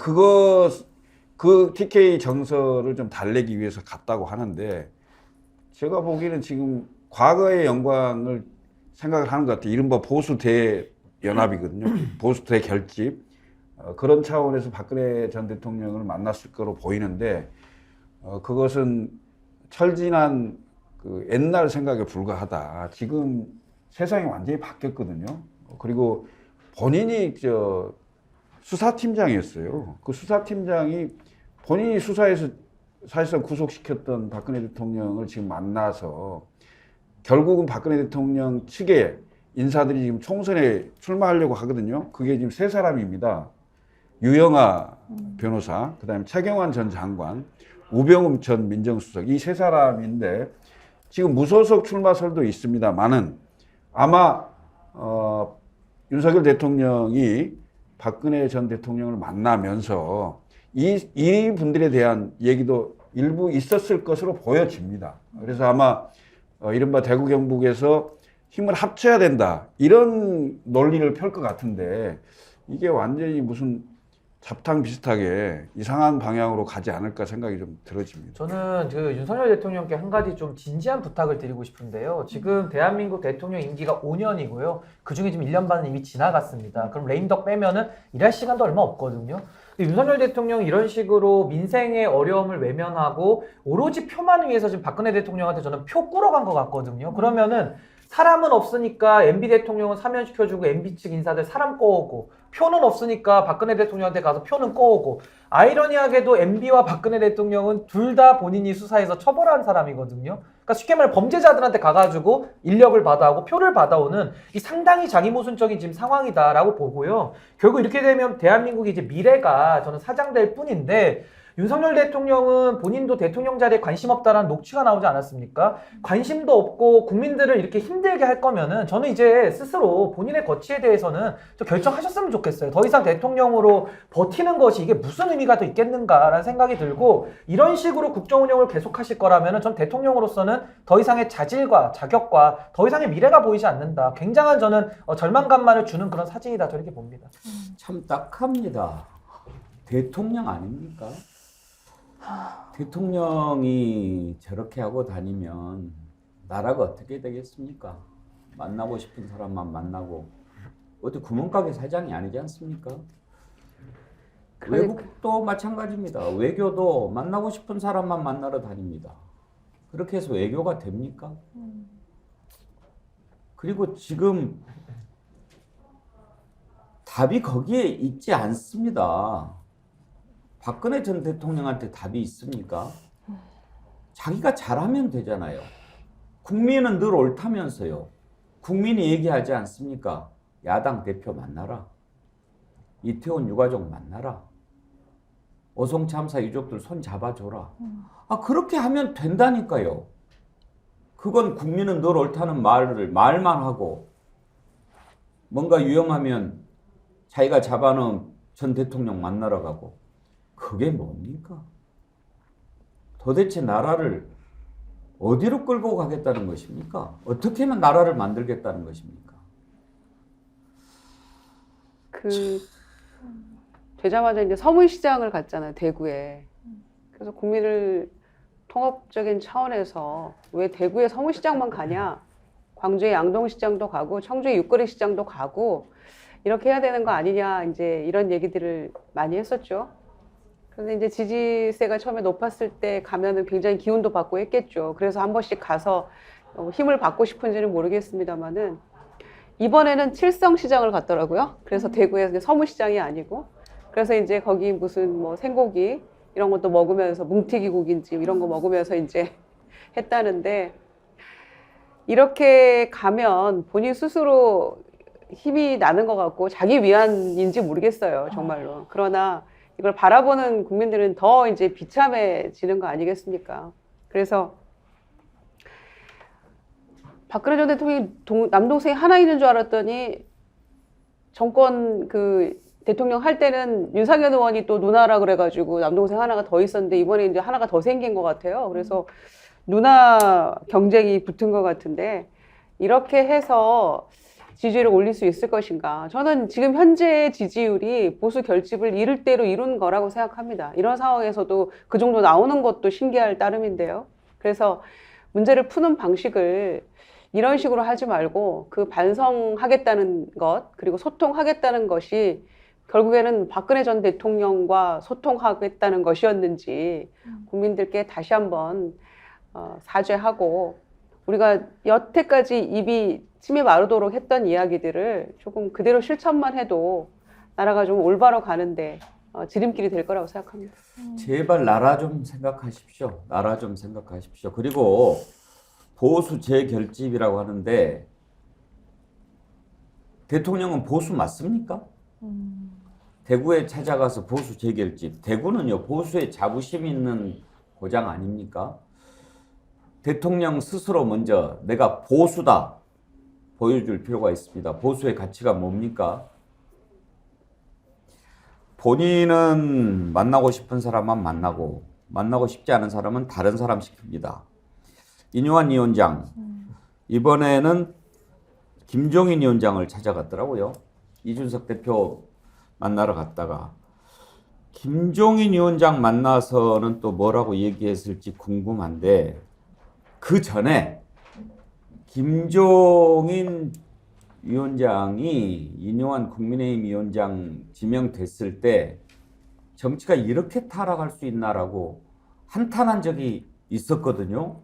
그 TK 정서를 좀 달래기 위해서 갔다고 하는데 제가 보기에는 지금 과거의 영광을 생각을 하는 것 같아요. 이른바 보수 대연합이거든요. 보수 대결집. 그런 차원에서 박근혜 전 대통령을 만났을 거로 보이는데 그것은 철진한 그 옛날 생각에 불과하다. 지금 세상이 완전히 바뀌었거든요. 그리고 본인이 수사팀장이었어요. 그 수사팀장이 본인이 수사에서 사실상 구속시켰던 박근혜 대통령을 지금 만나서 결국은 박근혜 대통령 측의 인사들이 지금 총선에 출마하려고 하거든요. 그게 지금 세 사람입니다. 유영아 변호사, 그 다음에 최경환 전 장관, 우병우 전 민정수석 이 세 사람인데 지금 무소속 출마설도 있습니다만은 아마 윤석열 대통령이 박근혜 전 대통령을 만나면서 이 분들에 대한 얘기도 일부 있었을 것으로 보여집니다. 그래서 아마 이른바 대구 경북에서 힘을 합쳐야 된다 이런 논리를 펼 것 같은데 이게 완전히 무슨 잡탕 비슷하게 이상한 방향으로 가지 않을까 생각이 좀 들어집니다. 저는 그 윤석열 대통령께 한 가지 좀 진지한 부탁을 드리고 싶은데요. 지금 대한민국 대통령 임기가 5년이고요. 그중에 지금 1년 반은 이미 지나갔습니다. 그럼 레임덕 빼면은 일할 시간도 얼마 없거든요. 윤석열 대통령이 이런 식으로 민생의 어려움을 외면하고 오로지 표만 위해서 지금 박근혜 대통령한테 저는 표 꾸러간 것 같거든요. 그러면은 사람은 없으니까 MB 대통령은 사면시켜주고 MB 측 인사들 사람 꺼오고 표는 없으니까 박근혜 대통령한테 가서 표는 꺼오고 아이러니하게도 MB와 박근혜 대통령은 둘 다 본인이 수사해서 처벌한 사람이거든요. 그러니까 쉽게 말해 범죄자들한테 가가지고 인력을 받아오고 표를 받아오는 이 상당히 자기모순적인 지금 상황이다라고 보고요. 결국 이렇게 되면 대한민국이 이제 미래가 저는 사장될 뿐인데 윤석열 대통령은 본인도 대통령 자리에 관심 없다라는 녹취가 나오지 않았습니까? 관심도 없고 국민들을 이렇게 힘들게 할 거면은 저는 이제 스스로 본인의 거취에 대해서는 좀 결정하셨으면 좋겠어요. 더 이상 대통령으로 버티는 것이 이게 무슨 의미가 더 있겠는가라는 생각이 들고 이런 식으로 국정 운영을 계속하실 거라면은 전 대통령으로서는 더 이상의 자질과 자격과 더 이상의 미래가 보이지 않는다. 굉장한 저는 절망감만을 주는 그런 사진이다. 저렇게 봅니다. 참 딱합니다. 대통령 아닙니까? 대통령이 저렇게 하고 다니면 나라가 어떻게 되겠습니까? 만나고 싶은 사람만 만나고 어디 구멍가게 사장이 아니지 않습니까? 그러니까. 외국도 마찬가지입니다. 외교도 만나고 싶은 사람만 만나러 다닙니다. 그렇게 해서 외교가 됩니까? 그리고 지금 답이 거기에 있지 않습니다. 박근혜 전 대통령한테 답이 있습니까? 자기가 잘하면 되잖아요. 국민은 늘 옳다면서요. 국민이 얘기하지 않습니까? 야당 대표 만나라. 이태원 유가족 만나라. 오송 참사 유족들 손 잡아줘라. 그렇게 하면 된다니까요. 그건 국민은 늘 옳다는 말만 하고 뭔가 위험하면 자기가 잡아놓은 전 대통령 만나러 가고 그게 뭡니까? 도대체 나라를 어디로 끌고 가겠다는 것입니까? 어떻게 하면 나라를 만들겠다는 것입니까? 되자마자 이제 서문시장을 갔잖아요, 대구에. 그래서 국민을 통합적인 차원에서 왜 대구에 서문시장만 가냐? 광주의 양동시장도 가고 청주의 육거리 시장도 가고 이렇게 해야 되는 거 아니냐? 이제 이런 얘기들을 많이 했었죠. 그런데 이제 지지세가 처음에 높았을 때 가면은 굉장히 기운도 받고 했겠죠. 그래서 한 번씩 가서 힘을 받고 싶은지는 모르겠습니다만은 이번에는 칠성시장을 갔더라고요. 그래서 대구에서 서문시장이 아니고 그래서 이제 거기 무슨 뭐 생고기 이런 것도 먹으면서 뭉티기 고기인지 이런 거 먹으면서 이제 했다는데 이렇게 가면 본인 스스로 힘이 나는 것 같고 자기 위안인지 모르겠어요, 정말로. 그러나 이걸 바라보는 국민들은 더 이제 비참해지는 거 아니겠습니까? 그래서 박근혜 전 대통령이 남동생이 하나 있는 줄 알았더니 정권 대통령 할 때는 윤석열 의원이 또 누나라 그래가지고 남동생 하나가 더 있었는데 이번에 이제 하나가 더 생긴 것 같아요. 그래서 누나 경쟁이 붙은 것 같은데 이렇게 해서 지지율을 올릴 수 있을 것인가. 저는 지금 현재 지지율이 보수 결집을 이룰 대로 이룬 거라고 생각합니다. 이런 상황에서도 그 정도 나오는 것도 신기할 따름인데요. 그래서 문제를 푸는 방식을 이런 식으로 하지 말고 그 반성하겠다는 것 그리고 소통하겠다는 것이 결국에는 박근혜 전 대통령과 소통하겠다는 것이었는지 국민들께 다시 한번 사죄하고 우리가 여태까지 입이 침이 마르도록 했던 이야기들을 조금 그대로 실천만 해도 나라가 좀 올바로 가는데 지름길이 될 거라고 생각합니다. 제발 나라 좀 생각하십시오. 나라 좀 생각하십시오. 그리고 보수 재결집이라고 하는데 대통령은 보수 맞습니까? 대구에 찾아가서 보수 재결집. 대구는요 보수의 자부심 있는 고장 아닙니까? 대통령 스스로 먼저 내가 보수다 보여줄 필요가 있습니다. 보수의 가치가 뭡니까? 본인은 만나고 싶은 사람만 만나고 싶지 않은 사람은 다른 사람 시킵니다. 인요한 위원장 이번에는 김종인 위원장을 찾아갔더라고요. 이준석 대표 만나러 갔다가 김종인 위원장 만나서는 또 뭐라고 얘기했을지 궁금한데 그 전에 김종인 위원장이 인요한 국민의힘 위원장 지명됐을 때 정치가 이렇게 타락할 수 있나라고 한탄한 적이 있었거든요.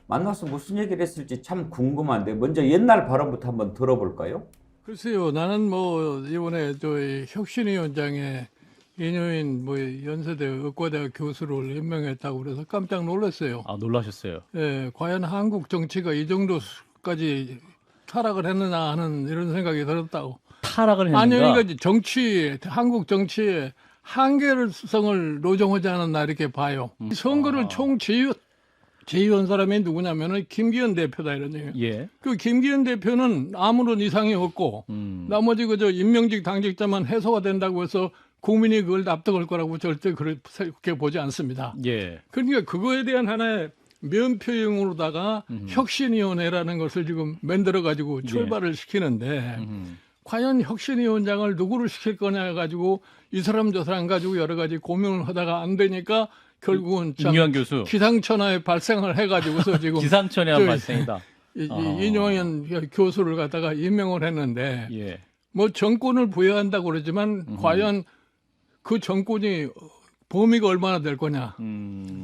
만나서 무슨 얘기를 했을지 참 궁금한데 먼저 옛날 발언부터 한번 들어볼까요? 글쎄요, 나는 뭐 이번에 저희 혁신위원장에 인효인 연세대 의과대학 교수를 임명했다고 그래서 깜짝 놀랐어요. 놀라셨어요? 예, 과연 한국 정치가 이 정도까지 타락을 했느냐 하는 이런 생각이 들었다고. 타락을 했는가? 아니요, 그러니까 한국 정치의 한계성을 노정하지 않았나 이렇게 봐요. 선거를 총 제의한 사람이 누구냐면은 김기현 대표다 이런 얘기예요. 예. 그 김기현 대표는 아무런 이상이 없고 나머지 그저 임명직 당직자만 해소가 된다고 해서 국민이 그걸 납득할 거라고 절대 그렇게 보지 않습니다. 예. 그러니까 그거에 대한 하나의 면표용으로다가 혁신위원회라는 것을 지금 만들어 가지고 출발을 시키는데 과연 혁신위원장을 누구를 시킬 거냐 가지고 이 사람 저 사람 가지고 여러 가지 고민을 하다가 안 되니까 결국은 인요한 교수 기상천외 발생을 해가지고서 지금 기상천외한 발생이다. 이인용현 교수를 갖다가 임명을 했는데 예. 뭐 정권을 부여한다고 그러지만 과연 그 정권이 범위가 얼마나 될 거냐.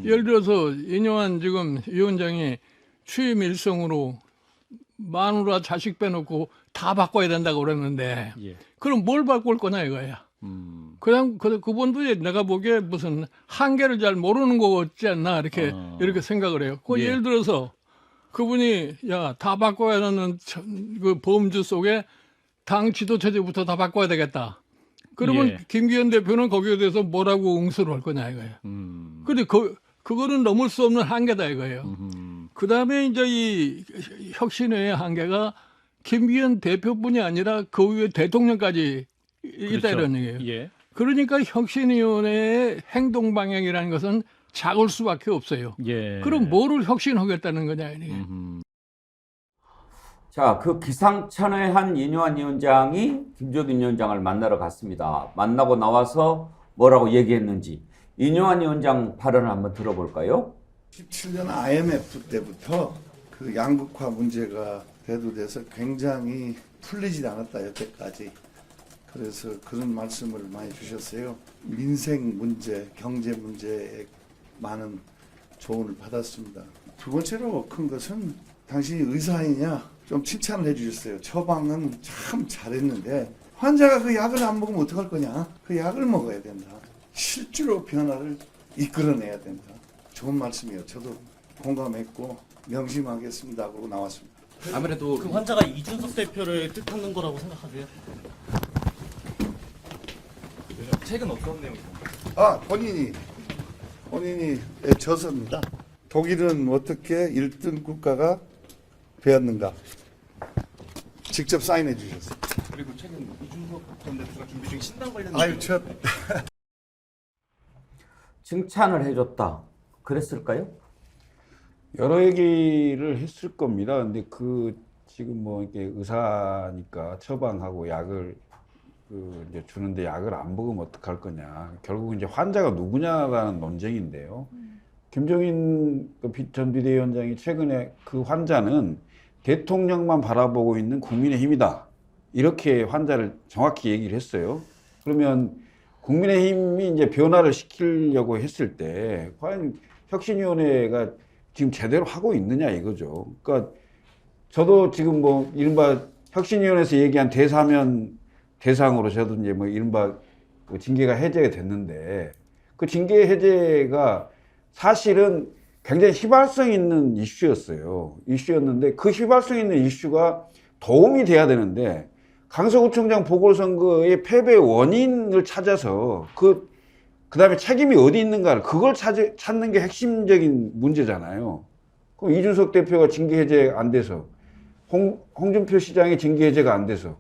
예를 들어서 인요한 지금 위원장이 취임 일성으로 마누라 자식 빼놓고 다 바꿔야 된다고 그랬는데 그럼 뭘 바꿀 거냐 이거야. 그냥 그분도 내가 보기에 무슨 한계를 잘 모르는 거 같지 않나 이렇게 생각을 해요. 그 예를 들어서 그분이 야 다 바꿔야 하는 그 범주 속에 당 지도체제부터 다 바꿔야 되겠다. 그러면 김기현 대표는 거기에 대해서 뭐라고 응수를 할 거냐 이거예요. 근데 그거는 넘을 수 없는 한계다 이거예요. 그 다음에 이제 이 혁신의 한계가 김기현 대표뿐이 아니라 그 위에 대통령까지 있다 이런 얘기예요. 그러니까 혁신위원회의 행동 방향이라는 것은 작을 수밖에 없어요. 그럼 뭐를 혁신하겠다는 거냐 이게. 자, 그 기상천외한 인요한 위원장이 김종인 위원장을 만나러 갔습니다. 만나고 나와서 뭐라고 얘기했는지 인요한 위원장 발언을 한번 들어볼까요? 17년 IMF 때부터 그 양극화 문제가 대두돼서 굉장히 풀리지 않았다 여태까지. 그래서 그런 말씀을 많이 주셨어요. 민생 문제, 경제 문제에 많은 조언을 받았습니다. 두 번째로 큰 것은 당신이 의사 아니냐 좀 칭찬을 해주셨어요. 처방은 참 잘했는데 환자가 그 약을 안 먹으면 어떡할 거냐. 그 약을 먹어야 된다. 실제로 변화를 이끌어내야 된다. 좋은 말씀이에요. 저도 공감했고 명심하겠습니다 하고 나왔습니다. 아무래도 그 환자가 이준석 대표를 뜻하는 거라고 생각하세요? 최근 어떤 내용이요? 본인이 저서입니다. 독일은 어떻게 1등 국가가 되었는가 직접 사인해 주셨어요. 그리고 최근 이준석 전 대표가 준비 중인 신당 관련 칭찬을 해줬다. 그랬을까요? 여러 얘기를 했을 겁니다. 근데 지금 뭐 이렇게 의사니까 처방하고 약을 이제 주는데 약을 안 먹으면 어떡할 거냐. 결국 이제 환자가 누구냐라는 논쟁인데요. 김종인 전 비대위원장이 최근에 그 환자는 대통령만 바라보고 있는 국민의힘이다. 이렇게 환자를 정확히 얘기를 했어요. 그러면 국민의힘이 이제 변화를 시키려고 했을 때 과연 혁신위원회가 지금 제대로 하고 있느냐 이거죠. 그러니까 저도 지금 뭐 이른바 혁신위원회에서 얘기한 대사면 대상으로 저도 이제 뭐 이른바 그 징계가 해제가 됐는데 그 징계 해제가 사실은 굉장히 휘발성 있는 이슈였는데 그 휘발성 있는 이슈가 도움이 돼야 되는데 강서구청장 보궐선거의 패배 원인을 찾아서 그 다음에 책임이 어디 있는가를 그걸 찾는 게 핵심적인 문제잖아요. 그럼 이준석 대표가 징계 해제 안 돼서 홍준표 시장의 징계 해제가 안 돼서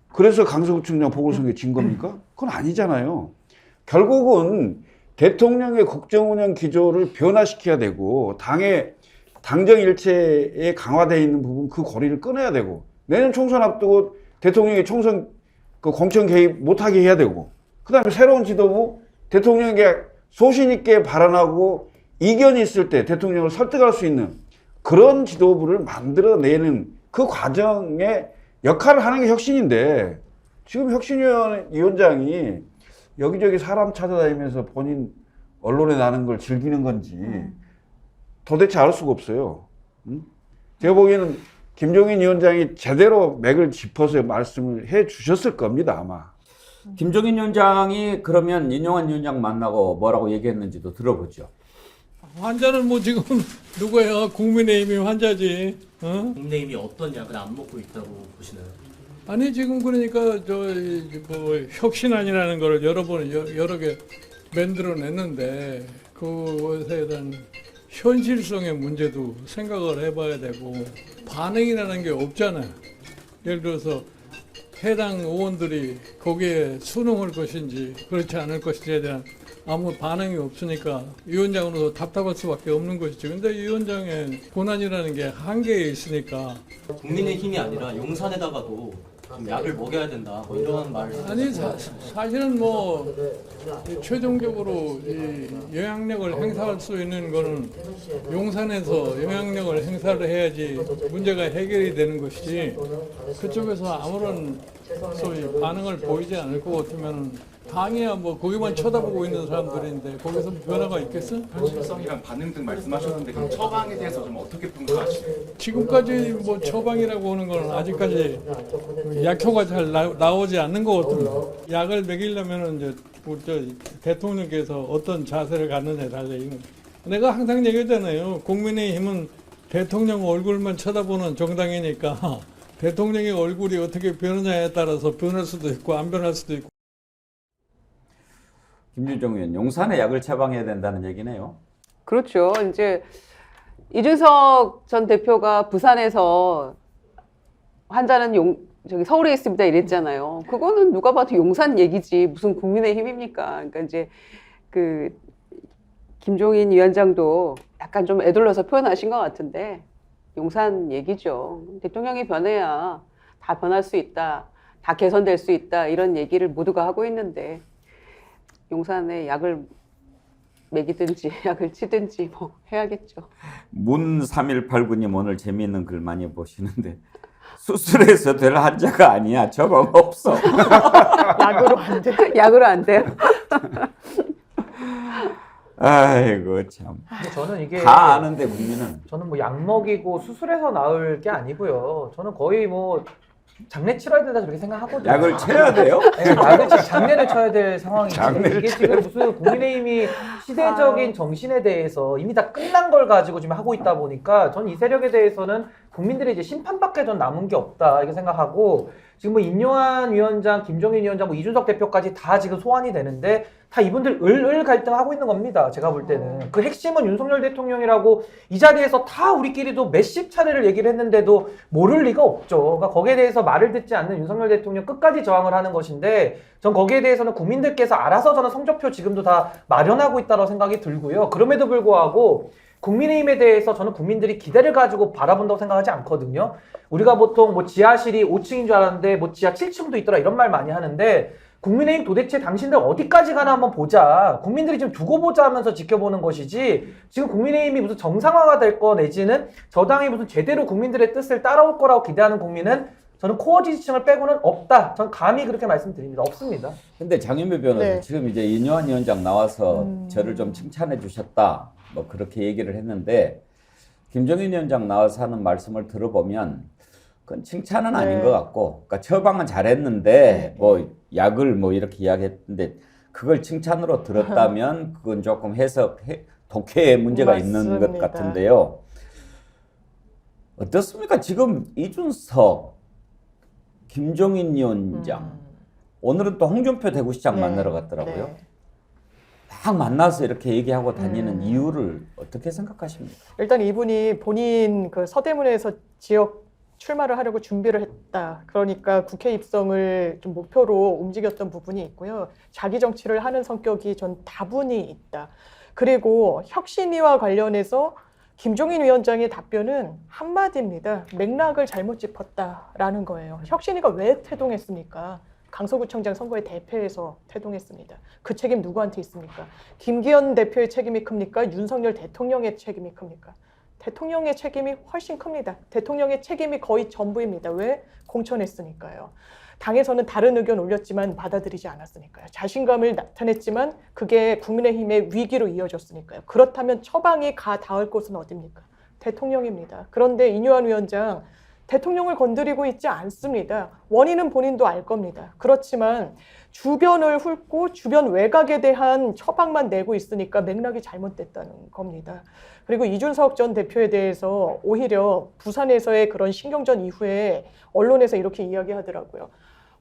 그래서 강서구청장 보궐선거에 진 겁니까? 그건 아니잖아요. 결국은 대통령의 국정운영 기조를 변화시켜야 되고 당의 당정일체에 강화되어 있는 부분 그 고리를 끊어야 되고 내년 총선 앞두고 대통령의 총선 그 공천 개입 못하게 해야 되고 그 다음에 새로운 지도부 대통령에게 소신 있게 발언하고 이견이 있을 때 대통령을 설득할 수 있는 그런 지도부를 만들어내는 그 과정에 역할을 하는 게 혁신인데 지금 혁신위원장이 여기저기 사람 찾아다니면서 본인 언론에 나는 걸 즐기는 건지 도대체 알 수가 없어요. 제가 보기에는 김종인 위원장이 제대로 맥을 짚어서 말씀을 해 주셨을 겁니다, 아마. 김종인 위원장이 그러면 인용한 위원장 만나고 뭐라고 얘기했는지도 들어보죠. 환자는 뭐 지금 누구야? 국민의힘이 환자지. 국민의힘이 어떤 약을 안 먹고 있다고 보시나요? 아니 지금 그러니까 뭐 혁신안이라는 걸 여러 개 만들어냈는데 그것에 대한 현실성의 문제도 생각을 해봐야 되고 반응이라는 게 없잖아요. 예를 들어서 해당 의원들이 거기에 순응할 것인지 그렇지 않을 것인지에 대한 아무 반응이 없으니까 위원장으로서 답답할 수밖에 없는 것이죠. 근데 위원장의 권한이라는 게 한계에 있으니까 국민의힘이 아니라 용산에다가도 좀 약을 먹여야 된다. 뭐 이런 말. 아니 사실은 뭐 최종적으로 이 영향력을 행사할 수 있는 거는 용산에서 영향력을 행사를 해야지 문제가 해결이 되는 것이지 그쪽에서 아무런 소위 반응을 보이지 않을 것 같으면 당이야 뭐 거기만 쳐다보고 있는 사람들인데 거기서 변화가 있겠어? 현실성이랑 반응 등 말씀하셨는데 그럼 처방에 대해서 좀 어떻게 평가하시나요? 지금까지 뭐 처방이라고 하는 건 아직까지 약효가 잘 나오지 않는 것 같습니다. 약을 먹이려면은 이제 우리 저 대통령께서 어떤 자세를 갖느냐에 달려 있는. 내가 항상 얘기하잖아요. 국민의힘은 대통령 얼굴만 쳐다보는 정당이니까 대통령의 얼굴이 어떻게 변하냐에 따라서 변할 수도 있고 안 변할 수도 있고. 김유정 의원, 용산에 약을 처방해야 된다는 얘기네요. 그렇죠. 이제 이준석 전 대표가 부산에서 환자는 저기 서울에 있습니다 이랬잖아요. 그거는 누가 봐도 용산 얘기지 무슨 국민의힘입니까? 그러니까 이제 그 김종인 위원장도 약간 좀 애둘러서 표현하신 것 같은데 용산 얘기죠. 대통령이 변해야 다 변할 수 있다, 다 개선될 수 있다 이런 얘기를 모두가 하고 있는데 용산에 약을 먹이든지 약을 치든지 뭐 해야겠죠. 문 3189님 오늘 재미있는 글 많이 보시는데 수술해서 될 환자가 아니야. 처방 없어. 약으로 안 돼. 약으로 안 돼요. 아이고 참. 근데 저는 이게 다 아는데 국민은. 저는 뭐 약 먹이고 수술해서 나을 게 아니고요. 저는 거의 뭐 장례 치러야 된다 저렇게 생각하거든요. 약을 쳐야 돼요? 네, 약을 지금 장례를 쳐야 될 상황인데 장례를 이게 지금 무슨 국민의힘이 시대적인 정신에 대해서 이미 다 끝난 걸 가지고 지금 하고 있다 보니까 전 이 세력에 대해서는 국민들의 이제 심판밖에 전 남은 게 없다 이렇게 생각하고 지금 뭐 임요한 위원장, 김종인 위원장, 뭐 이준석 대표까지 다 지금 소환이 되는데 다 이분들 을을 갈등하고 있는 겁니다. 제가 볼 때는 그 핵심은 윤석열 대통령이라고 이 자리에서 다 우리끼리도 몇십 차례를 얘기를 했는데도 모를 리가 없죠. 그러니까 거기에 대해서 말을 듣지 않는 윤석열 대통령 끝까지 저항을 하는 것인데 전 거기에 대해서는 국민들께서 알아서 저는 성적표 지금도 다 마련하고 있다고 생각이 들고요. 그럼에도 불구하고 국민의힘에 대해서 저는 국민들이 기대를 가지고 바라본다고 생각하지 않거든요. 우리가 보통 뭐 지하실이 5층인 줄 알았는데 뭐 지하 7층도 있더라 이런 말 많이 하는데 국민의힘 도대체 당신들 어디까지 가나 한번 보자. 국민들이 좀 두고 보자 하면서 지켜보는 것이지 지금 국민의힘이 무슨 정상화가 될 거 내지는 저당이 무슨 제대로 국민들의 뜻을 따라올 거라고 기대하는 국민은 저는 코어 지지층을 빼고는 없다. 전 감히 그렇게 말씀드립니다. 없습니다. 근데 장윤배 변호사 네. 지금 이제 인요한 위원장 나와서 저를 좀 칭찬해 주셨다. 뭐 그렇게 얘기를 했는데 김종인 위원장 나와서 하는 말씀을 들어보면 그건 칭찬은 아닌 것 같고, 그러니까 처방은 잘했는데 뭐 약을 뭐 이렇게 이야기했는데 그걸 칭찬으로 들었다면 그건 조금 독해의 문제가 있는 것 같은데요. 어떻습니까? 지금 이준석, 김종인 위원장, 오늘은 또 홍준표 대구시장 만나러 갔더라고요. 막 만나서 이렇게 얘기하고 다니는 이유를 어떻게 생각하십니까? 일단 이분이 본인 그 서대문에서 지역 출마를 하려고 준비를 했다. 그러니까 국회 입성을 좀 목표로 움직였던 부분이 있고요. 자기 정치를 하는 성격이 전 다분히 있다. 그리고 혁신위와 관련해서 김종인 위원장의 답변은 한마디입니다. 맥락을 잘못 짚었다라는 거예요. 혁신위가 왜 태동했습니까? 강서구청장 선거에 대패해서 태동했습니다. 그 책임 누구한테 있습니까? 김기현 대표의 책임이 큽니까? 윤석열 대통령의 책임이 큽니까? 대통령의 책임이 훨씬 큽니다. 대통령의 책임이 거의 전부입니다. 왜? 공천했으니까요. 당에서는 다른 의견 올렸지만 받아들이지 않았으니까요. 자신감을 나타냈지만 그게 국민의힘의 위기로 이어졌으니까요. 그렇다면 처방이 가 닿을 곳은 어디입니까? 대통령입니다. 그런데 인요한 위원장 대통령을 건드리고 있지 않습니다. 원인은 본인도 알 겁니다. 그렇지만 주변을 훑고 주변 외곽에 대한 처방만 내고 있으니까 맥락이 잘못됐다는 겁니다. 그리고 이준석 전 대표에 대해서 오히려 부산에서의 그런 신경전 이후에 언론에서 이렇게 이야기하더라고요.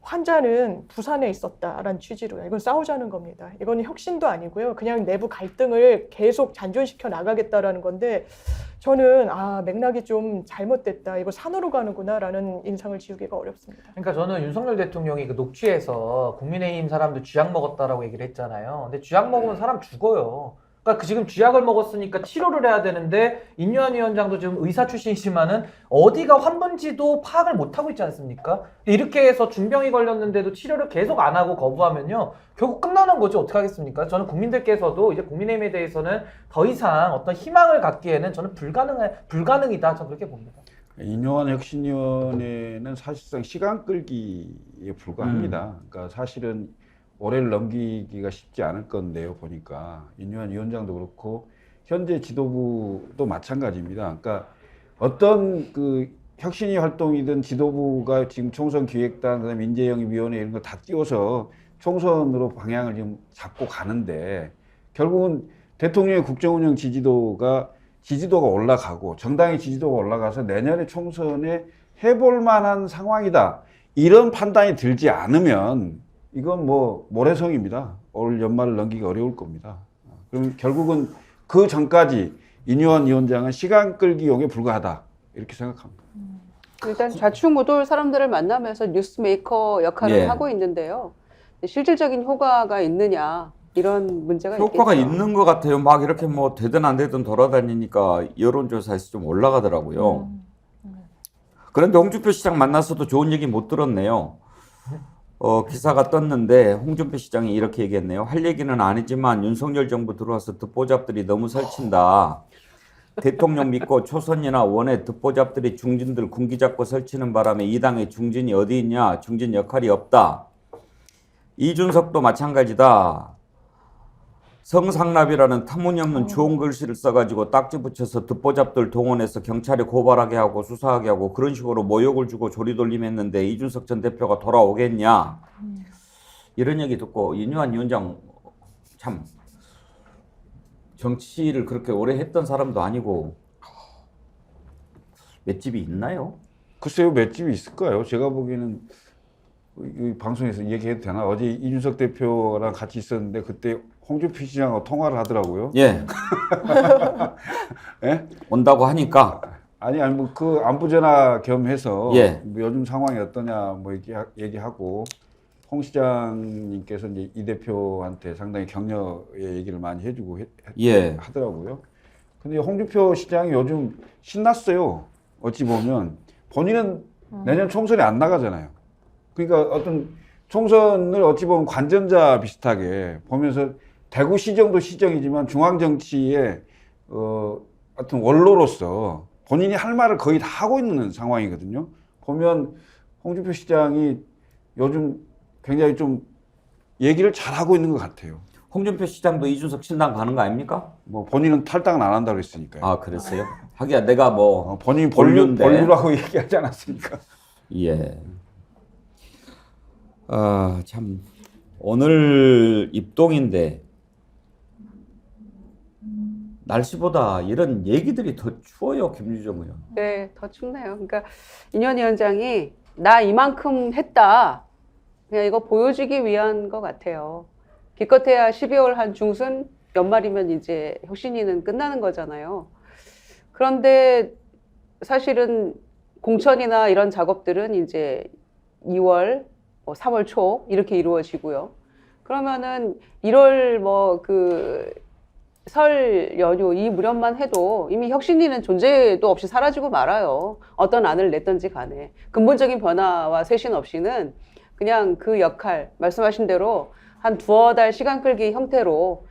환자는 부산에 있었다라는 취지로요. 이건 싸우자는 겁니다. 이건 혁신도 아니고요. 그냥 내부 갈등을 계속 잔존시켜 나가겠다라는 건데 저는 맥락이 좀 잘못됐다. 이거 산으로 가는구나라는 인상을 지우기가 어렵습니다. 그러니까 저는 윤석열 대통령이 그 녹취에서 국민의힘 사람들 쥐약 먹었다라고 얘기를 했잖아요. 근데 쥐약 먹으면 사람 죽어요. 그러니까 지금 쥐약을 먹었으니까 치료를 해야 되는데 인류한 위원장도 지금 의사 출신이지만은 어디가 환문지도 파악을 못 하고 있지 않습니까? 이렇게 해서 중병이 걸렸는데도 치료를 계속 안 하고 거부하면요 결국 끝나는 거죠. 어떻게 하겠습니까? 저는 국민들께서도 이제 국민의힘에 대해서는 더 이상 어떤 희망을 갖기에는 저는 불가능이다. 저는 그렇게 봅니다. 인요한 혁신위원회는 사실상 시간 끌기에 불과합니다. 그러니까 사실은 올해를 넘기기가 쉽지 않을 건데요. 보니까 인요한 위원장도 그렇고 현재 지도부도 마찬가지입니다. 그러니까 어떤 그 혁신위 활동이든 지도부가 지금 총선 기획단, 그다음에 인재영입위원회 이런 거 다 띄워서 총선으로 방향을 지금 잡고 가는데 결국은 대통령의 국정운영 지지도가 올라가고 정당의 지지도가 올라가서 내년에 총선에 해볼 만한 상황이다. 이런 판단이 들지 않으면 이건 뭐 모래성입니다. 올 연말을 넘기기 어려울 겁니다. 그럼 결국은 그 전까지 인요한 위원장은 시간 끌기용에 불과하다. 이렇게 생각합니다. 일단 좌충우돌 사람들을 만나면서 뉴스메이커 역할을 예. 하고 있는데요. 실질적인 효과가 있느냐 이런 문제가 효과가 있겠죠. 있는 것 같아요. 막 이렇게 뭐 되든 안 되든 돌아다니니까 여론조사에서 좀 올라가더라고요. 그런데 홍준표 시장 만나서도 좋은 얘기 못 들었네요. 기사가 떴는데 홍준표 시장이 이렇게 얘기했네요. 할 얘기는 아니지만 윤석열 정부 들어와서 듣보잡들이 너무 설친다. 대통령 믿고 초선이나 원외 듣보잡들이 중진들 군기 잡고 설치는 바람에 이 당의 중진이 어디 있냐. 중진 역할이 없다. 이준석도 마찬가지다. 성상납이라는 터무니없는 좋은 글씨를 써가지고 딱지 붙여서 듣보잡들 동원해서 경찰에 고발하게 하고 수사하게 하고 그런 식으로 모욕을 주고 조리돌림했는데 이준석 전 대표가 돌아오겠냐. 이런 얘기 듣고 인요한 위원장 참 정치를 그렇게 오래 했던 사람도 아니고 맷집이 있나요? 글쎄요, 맷집이 있을까요? 제가 보기에는 이 방송에서 얘기해도 되나? 어제 이준석 대표랑 같이 있었는데 그때 홍준표 시장하고 통화를 하더라고요. 예. 예? 온다고 하니까. 아니 뭐 그 안부 전화 겸해서 예. 뭐 요즘 상황이 어떠냐 뭐 얘기하고 홍 시장님께서 이제 이 대표한테 상당히 격려의 얘기를 많이 해주고 예. 하더라고요. 근데 홍준표 시장이 요즘 신났어요. 어찌 보면 본인은 내년 총선에 안 나가잖아요. 그러니까 어떤 총선을 어찌 보면 관전자 비슷하게 보면서 대구시정도 시정이지만 중앙정치의 어떤 원로로서 본인이 할 말을 거의 다 하고 있는 상황이거든요. 보면 홍준표 시장이 요즘 굉장히 좀 얘기를 잘하고 있는 것 같아요. 홍준표 시장도 이준석 신당 가는 거 아닙니까? 뭐 본인은 탈당은 안 한다고 했으니까요. 아, 그랬어요? 하기야 내가 뭐 본인이 본류인데. 본류라고 얘기하지 않았습니까? 예. 참 오늘 입동인데 날씨보다 이런 얘기들이 더 추워요, 김유정 의원. 네, 더 춥네요. 그러니까 인현 위원장이 나 이만큼 했다. 그냥 이거 보여주기 위한 것 같아요. 기껏해야 12월 한 중순 연말이면 이제 혁신위는 끝나는 거잖아요. 그런데 사실은 공천이나 이런 작업들은 이제 2월, 3월 초 이렇게 이루어지고요. 그러면은 1월 설 연휴 이 무렵만 해도 이미 혁신위는 존재도 없이 사라지고 말아요. 어떤 안을 냈던지 간에. 근본적인 변화와 쇄신 없이는 그냥 그 역할, 말씀하신 대로 한 두어 달 시간 끌기 형태로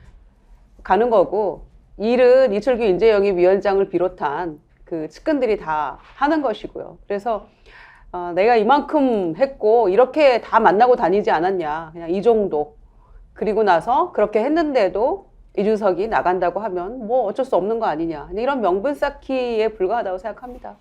가는 거고, 일은 이철규 인재영입위원장을 비롯한 그 측근들이 다 하는 것이고요. 그래서 내가 이만큼 했고 이렇게 다 만나고 다니지 않았냐. 그냥 이 정도. 그리고 나서 그렇게 했는데도 이준석이 나간다고 하면 뭐 어쩔 수 없는 거 아니냐. 이런 명분 쌓기에 불과하다고 생각합니다.